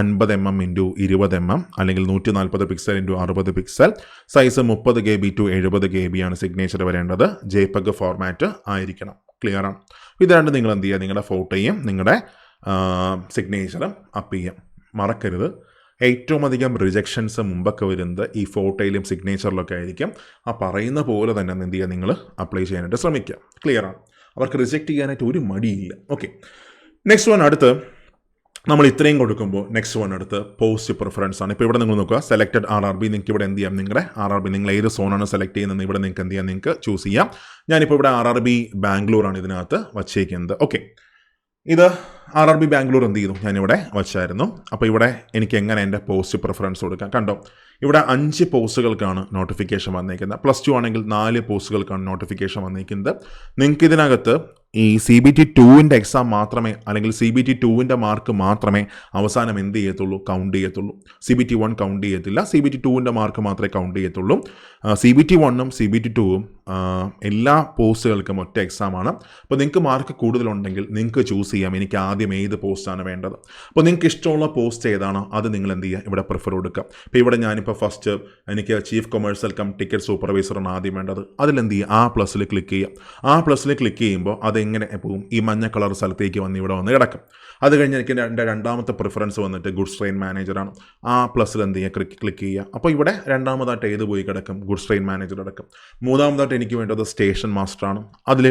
50 mm × 20 mm അല്ലെങ്കിൽ 140 pixel × 60 pixel. Size 30 KB to 70 KB ആണ് സിഗ്നേച്ചർ വരേണ്ടത്. JPEG ഫോർമാറ്റ് ആയിരിക്കണം. ക്ലിയർ ആണ്. ഇത് രണ്ട് നിങ്ങൾ എന്ത് ചെയ്യുക, നിങ്ങളുടെ ഫോട്ടോയും നിങ്ങളുടെ സിഗ്നേച്ചറും അപ്പ് ചെയ്യാം. മറക്കരുത്, ഏറ്റവും അധികം റിജക്ഷൻസ് മുമ്പൊക്കെ വരുന്നത് ഈ ഫോട്ടോയിലും സിഗ്നേച്ചറിലൊക്കെ ആയിരിക്കും. ആ പറയുന്ന പോലെ തന്നെ എന്ത് ചെയ്യുക, നിങ്ങൾ അപ്ലൈ ചെയ്യാനായിട്ട് ശ്രമിക്കുക. ക്ലിയർ ആണ്. അവർക്ക് റിജക്റ്റ് ചെയ്യാനായിട്ട് ഒരു മടിയില്ല. Okay, next one. അടുത്ത് നമ്മൾ ഇത്രയും കൊടുക്കുമ്പോൾ നെക്സ്റ്റ് വൺ അടുത്ത് പോസ്റ്റ് പ്രിഫറൻസ് ആണ്. ഇപ്പോൾ ഇവിടെ നിങ്ങൾ നോക്കുക, സെലക്റ്റഡ് RRB. നിങ്ങൾക്ക് ഇവിടെ എന്ത് ചെയ്യാം, നിങ്ങളുടെ RRB നിങ്ങൾ ഏത് സോണാണ് സെലക്ട് ചെയ്യുന്നത് ഇവിടെ നിങ്ങൾക്ക് എന്ത് ചെയ്യാം, നിങ്ങൾക്ക് ചൂസ് ചെയ്യാം. ഞാനിപ്പോൾ ഇവിടെ RRB ബാംഗ്ലൂരാണ് ഇതിനകത്ത് വച്ചേക്കുന്നത്. ഓക്കെ, ഇത് RRB ബാംഗ്ലൂർ എന്ത് ചെയ്തു, ഞാനിവിടെ വച്ചായിരുന്നു. അപ്പോൾ ഇവിടെ എനിക്ക് എങ്ങനെ എൻ്റെ പോസ്റ്റ് പ്രിഫറൻസ് കൊടുക്കാം. കണ്ടോ, ഇവിടെ 5 പോസ്റ്റുകൾക്കാണ് നോട്ടിഫിക്കേഷൻ വന്നേക്കുന്നത്. +2 ആണെങ്കിൽ 4 പോസ്റ്റുകൾക്കാണ് നോട്ടിഫിക്കേഷൻ വന്നേക്കുന്നത്. നിങ്ങൾക്ക് ഇതിനകത്ത് ഈ CBT 2ൻ്റെ എക്സാം മാത്രമേ, അല്ലെങ്കിൽ CBT 2ൻ്റെ മാർക്ക് മാത്രമേ അവസാനം എന്ത് ചെയ്യത്തുള്ളൂ, കൗണ്ട് ചെയ്യത്തുള്ളൂ. CBT 1 കൗണ്ട് ചെയ്യത്തില്ല. CBT 2ൻ്റെ മാർക്ക് മാത്രമേ കൗണ്ട് ചെയ്യത്തുള്ളൂ. CBT 1ഉം CBT 2ഉം എല്ലാ പോസ്റ്റുകൾക്കും ഒറ്റ എക്സാമാണ്. അപ്പോൾ നിങ്ങൾക്ക് മാർക്ക് കൂടുതലുണ്ടെങ്കിൽ നിങ്ങൾക്ക് ചൂസ് ചെയ്യാം, എനിക്ക് ആദ്യം ഏത് പോസ്റ്റാണ് വേണ്ടത്. അപ്പോൾ നിങ്ങൾക്ക് ഇഷ്ടമുള്ള പോസ്റ്റ് ഏതാണോ അത് നിങ്ങൾ എന്ത് ചെയ്യുക, ഇവിടെ പ്രിഫർ കൊടുക്കുക. ഇപ്പോൾ ഇവിടെ ഞാനിപ്പോൾ ഫസ്റ്റ് എനിക്ക് ചീഫ് കൊമേഴ്സ്യൽ കം ടിക്കറ്റ് സൂപ്പർവൈസറാണ് ആദ്യം വേണ്ടത്. അതിലെന്ത് ചെയ്യുക, +ൽ ക്ലിക്ക് ചെയ്യുക. +ൽ ക്ലിക്ക് ചെയ്യുമ്പോൾ അതെങ്ങനെ പോകും, ഈ മഞ്ഞ കളർ സ്ഥലത്തേക്ക് വന്ന് ഇവിടെ വന്ന് കിടക്കും. അത് കഴിഞ്ഞ് എനിക്ക് എൻ്റെ രണ്ടാമത്തെ പ്രിഫറൻസ് വന്നിട്ട് ഗുഡ്സ് ട്രെയിൻ മാനേജറാണ്. +ൽ എന്ത് ചെയ്യുക, ക്ലിക്ക് ചെയ്യുക. അപ്പോൾ ഇവിടെ രണ്ടാമതായിട്ട് ഏത് പോയി കിടക്കും, ഗുഡ്സ് ട്രെയിൻ മാനേജർ അടക്കം. മൂന്നാമതായിട്ട് എനിക്ക് വേണ്ടത് സ്റ്റേഷൻ മാസ്റ്ററാണ്. അതിൽ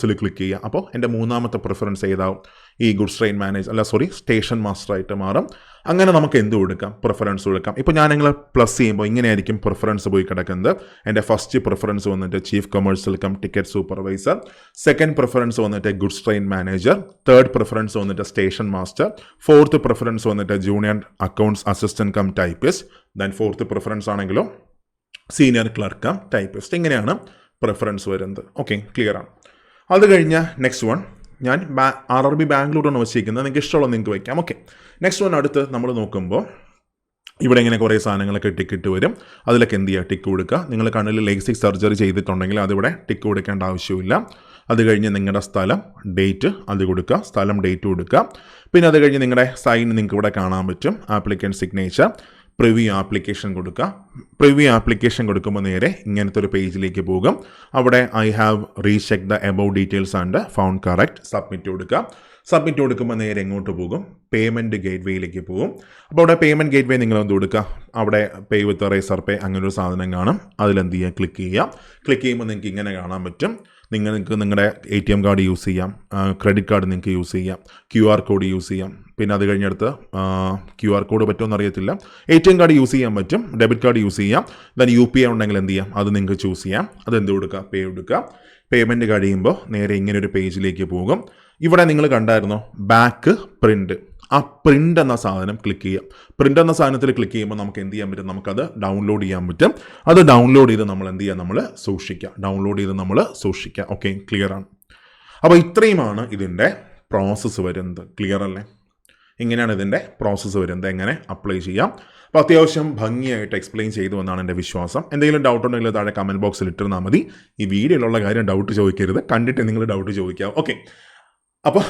+ൽ ക്ലിക്ക് ചെയ്യുക. അപ്പോൾ എൻ്റെ മൂന്നാമത്തെ പ്രിഫറൻസ് ഏതാവും, ഈ ഗുഡ്സ് ട്രെയിൻ സ്റ്റേഷൻ മാസ്റ്ററായിട്ട് മാറും. അങ്ങനെ നമുക്ക് എന്ത് കൊടുക്കാം, പ്രിഫറൻസ് കൊടുക്കാം. ഇപ്പോൾ ഞാൻ നിങ്ങൾ പ്ലസ് ചെയ്യുമ്പോൾ ഇങ്ങനെയായിരിക്കും പ്രിഫറൻസ് പോയി കിടക്കുന്നത്. എൻ്റെ ഫസ്റ്റ് പ്രിഫറൻസ് വന്നിട്ട് chief commercial cum ticket supervisor, second preference വന്നിട്ട് goods train manager, third preference വന്നിട്ട് സ്റ്റേഷൻ മാസ്റ്റർ, ഫോർത്ത് പ്രിഫറൻസ് വന്നിട്ട് junior accounts assistant cum typist, then fourth preference ആണെങ്കിലോ സീനിയർ ക്ലർക്ക് കം ടൈപ്പിസ്റ്റ്. ഇങ്ങനെയാണ് preference വരുന്നത്. Okay, clear ആണ്. അത് കഴിഞ്ഞ് next one, ഞാൻ RRB ബാംഗ്ലൂരാണ് വെച്ചിരിക്കുന്നത്. നിങ്ങൾക്ക് ഇഷ്ടമുള്ള നിങ്ങൾക്ക് വയ്ക്കാം. ഓക്കെ, നെക്സ്റ്റ് വൺ അടുത്ത് നമ്മൾ നോക്കുമ്പോൾ ഇവിടെ ഇങ്ങനെ കുറേ സാധനങ്ങളൊക്കെ ടിക്കിട്ട് വരും. അതിലൊക്കെ എന്ത് ചെയ്യുക, ടിക്ക് കൊടുക്കുക. നിങ്ങൾ കണ്ണിൽ ലേസിക് സർജറി ചെയ്തിട്ടുണ്ടെങ്കിൽ അതിവിടെ ടിക്ക് കൊടുക്കേണ്ട ആവശ്യമില്ല. അത് കഴിഞ്ഞ് നിങ്ങളുടെ സ്ഥലം, ഡേറ്റ് അത് കൊടുക്കുക. സ്ഥലം, ഡേറ്റ് കൊടുക്കുക. പിന്നെ അത് കഴിഞ്ഞ് നിങ്ങളുടെ സൈൻ നിങ്ങൾക്ക് ഇവിടെ കാണാൻ പറ്റും. ആപ്ലിക്കൻ്റ് സിഗ്നേച്ചർ, പ്രിവ്യൂ ആപ്ലിക്കേഷൻ കൊടുക്കുക. പ്രിവ്യൂ ആപ്ലിക്കേഷൻ കൊടുക്കുമ്പോൾ നേരെ ഇങ്ങനത്തെ ഒരു പേജിലേക്ക് പോകും. അവിടെ I have recheck the above details and found correct, submit കൊടുക്കുക. സബ്മിറ്റ് കൊടുക്കുമ്പോൾ നേരെ എങ്ങോട്ട് പോകും, പേയ്മെൻറ്റ് ഗേറ്റ്വേയിലേക്ക് പോകും. അപ്പോൾ അവിടെ പേയ്മെൻറ്റ് ഗേറ്റ്വേ നിങ്ങൾ എന്ത് കൊടുക്കുക, അവിടെ പേ വിത്ത് റേസർ പേ അങ്ങനൊരു സാധനം കാണും. അതിലെന്ത് ചെയ്യുക, ക്ലിക്ക് ചെയ്യുക. ക്ലിക്ക് ചെയ്യുമ്പോൾ നിങ്ങൾക്ക് ഇങ്ങനെ കാണാൻ പറ്റും. നിങ്ങൾക്ക് നിങ്ങളുടെ ATM കാർഡ് യൂസ് ചെയ്യാം, ക്രെഡിറ്റ് കാർഡ് നിങ്ങൾക്ക് യൂസ് ചെയ്യാം, QR കോഡ് യൂസ് ചെയ്യാം. പിന്നെ അത് കഴിഞ്ഞടുത്ത് QR കോഡ് പറ്റുമെന്ന് അറിയത്തില്ല, ATM കാർഡ് യൂസ് ചെയ്യാൻ പറ്റും, ഡെബിറ്റ് കാർഡ് യൂസ് ചെയ്യാം. ദെൻ UPI ഉണ്ടെങ്കിൽ എന്ത് ചെയ്യാം, അത് നിങ്ങൾക്ക് ചൂസ് ചെയ്യാം. അതെന്ത് കൊടുക്കുക, പേ കൊടുക്കുക. പേയ്മെൻറ്റ് കഴിയുമ്പോൾ നേരെ ഇങ്ങനെ ഒരു പേജിലേക്ക് പോകും. ഇവിടെ നിങ്ങൾ കണ്ടായിരുന്നോ ബാക്ക് പ്രിൻ്റ്, ആ പ്രിൻ്റ് എന്ന സാധനം ക്ലിക്ക് ചെയ്യാം. പ്രിൻ്റ് എന്ന സാധനത്തിൽ ക്ലിക്ക് ചെയ്യുമ്പോൾ നമുക്ക് എന്ത് ചെയ്യാൻ പറ്റും, നമുക്കത് ഡൗൺലോഡ് ചെയ്യാൻ പറ്റും. അത് ഡൗൺലോഡ് ചെയ്ത് നമ്മൾ എന്ത് ചെയ്യുക, നമ്മൾ സൂക്ഷിക്കുക. ഡൗൺലോഡ് ചെയ്ത് നമ്മൾ സൂക്ഷിക്കുക. ഓക്കെ, ക്ലിയർ ആണ്. അപ്പോൾ ഇത്രയുമാണ് ഇതിൻ്റെ പ്രോസസ്സ് വരുന്നത്. ക്ലിയർ അല്ലേ? ഇങ്ങനെയാണ് ഇതിൻ്റെ പ്രോസസ്സ് വരുന്നത്, എങ്ങനെ അപ്ലൈ ചെയ്യാം. അപ്പോൾ അത്യാവശ്യം ഭംഗിയായിട്ട് എക്സ്പ്ലെയിൻ ചെയ്തു എന്നാണ് എൻ്റെ വിശ്വാസം. എന്തെങ്കിലും ഡൗട്ട് ഉണ്ടെങ്കിൽ താഴെ കമൻറ്റ് ബോക്സിൽ ഇട്ടിരുന്നാൽ മതി. ഈ വീഡിയോയിലുള്ള കാര്യം ഡൗട്ട് ചോദിക്കരുത്, കണ്ടിട്ട് നിങ്ങൾ ഡൗട്ട് ചോദിക്കാം. ഓക്കെ, അപ്പോൾ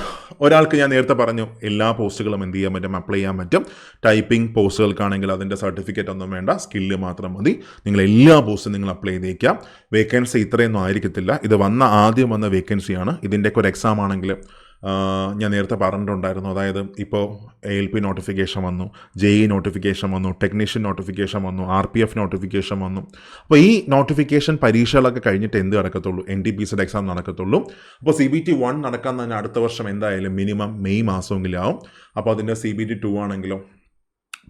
ഒരാൾക്ക് ഞാൻ നേരത്തെ പറഞ്ഞു എല്ലാ പോസ്റ്റുകളും എന്ത് ചെയ്യാൻ പറ്റും, അപ്ലൈ ചെയ്യാൻ പറ്റും. ടൈപ്പിംഗ് പോസ്റ്റുകൾക്കാണെങ്കിൽ അതിൻ്റെ സർട്ടിഫിക്കറ്റ് ഒന്നും വേണ്ട, സ്കില്ല് മാത്രം മതി. നിങ്ങൾ എല്ലാ പോസ്റ്റും നിങ്ങൾ അപ്ലൈ ചെയ്തേക്കാം. വേക്കൻസി ഇത്രയൊന്നും ആയിരിക്കത്തില്ല. ഇത് ആദ്യം വന്ന വേക്കൻസിയാണ്. ഇതിൻ്റെയൊക്കെ ഒരു എക്സാം ആണെങ്കിൽ ഞാൻ നേരത്തെ പറഞ്ഞിട്ടുണ്ടായിരുന്നു. അതായത് ഇപ്പോൾ ALP നോട്ടിഫിക്കേഷൻ വന്നു, JE നോട്ടിഫിക്കേഷൻ വന്നു, ടെക്നീഷ്യൻ നോട്ടിഫിക്കേഷൻ വന്നു, RPF നോട്ടിഫിക്കേഷൻ വന്നു. അപ്പോൾ ഈ നോട്ടിഫിക്കേഷൻ പരീക്ഷകളൊക്കെ കഴിഞ്ഞിട്ട് എന്ത് നടക്കത്തുള്ളൂ, NTPCയുടെ എക്സാം നടക്കത്തുള്ളൂ. അപ്പോൾ CBT 1 നടക്കാൻ തന്നെ അടുത്ത വർഷം എന്തായാലും മിനിമം മെയ് മാസമെങ്കിലും ആവും. അപ്പോൾ അതിൻ്റെ CBT 2 ആണെങ്കിലോ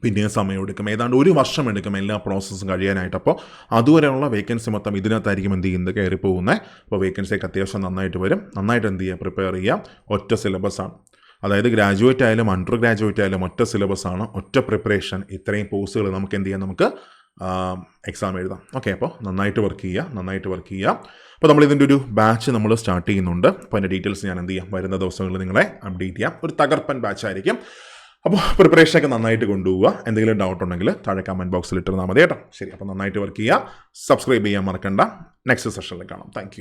പിന്നെയും സമയമെടുക്കും, ഏതാണ്ട് 1 വർഷം എടുക്കും എല്ലാ പ്രോസസ്സും കഴിയാനായിട്ട്. അപ്പോൾ അതുവരെയുള്ള വേക്കൻസി മൊത്തം ഇതിനകത്തായിരിക്കും എന്ത് ചെയ്യുന്നത്, കയറി പോകുന്നത്. അപ്പോൾ വേക്കൻസിയൊക്കെ അത്യാവശ്യം നന്നായിട്ട് വരും. നന്നായിട്ട് എന്ത് ചെയ്യുക, പ്രിപ്പയർ ചെയ്യുക. ഒറ്റ സിലബസാണ്, അതായത് ഗ്രാജുവേറ്റ് ആയാലും അണ്ടർ ഗ്രാജുവേറ്റ് ആയാലും ഒറ്റ സിലബസാണ്, ഒറ്റ പ്രിപ്പറേഷൻ. ഇത്രയും പോസ്റ്റുകൾ നമുക്ക് എന്ത് ചെയ്യാം, നമുക്ക് എക്സാം എഴുതാം. ഓക്കെ, അപ്പോൾ നന്നായിട്ട് വർക്ക് ചെയ്യുക. അപ്പോൾ നമ്മളിതിൻ്റെ ഒരു ബാച്ച് നമ്മൾ സ്റ്റാർട്ട് ചെയ്യുന്നുണ്ട്. അപ്പോൾ അതിൻ്റെ ഡീറ്റെയിൽസ് ഞാൻ എന്ത് ചെയ്യാം, വരുന്ന ദിവസങ്ങളിൽ നിങ്ങളെ അപ്ഡേറ്റ് ചെയ്യാം. ഒരു തകർപ്പൻ ബാച്ച് ആയിരിക്കും. അപ്പോൾ പ്രിപ്പറേഷനൊക്കെ നന്നായിട്ട് കൊണ്ടുപോവുക. എന്തെങ്കിലും ഡൗട്ട് ഉണ്ടെങ്കിൽ താഴെ കമൻറ്റ് ബോക്സിൽ ഇട്ടിരുന്നാൽ മതി കേട്ടോ. ശരി, അപ്പോൾ നന്നായിട്ട് വർക്ക് ചെയ്യുക. സബ്സ്ക്രൈബ് ചെയ്യാൻ മറക്കണ്ട. നെക്സ്റ്റ് സെഷനിൽ കാണാം. താങ്ക്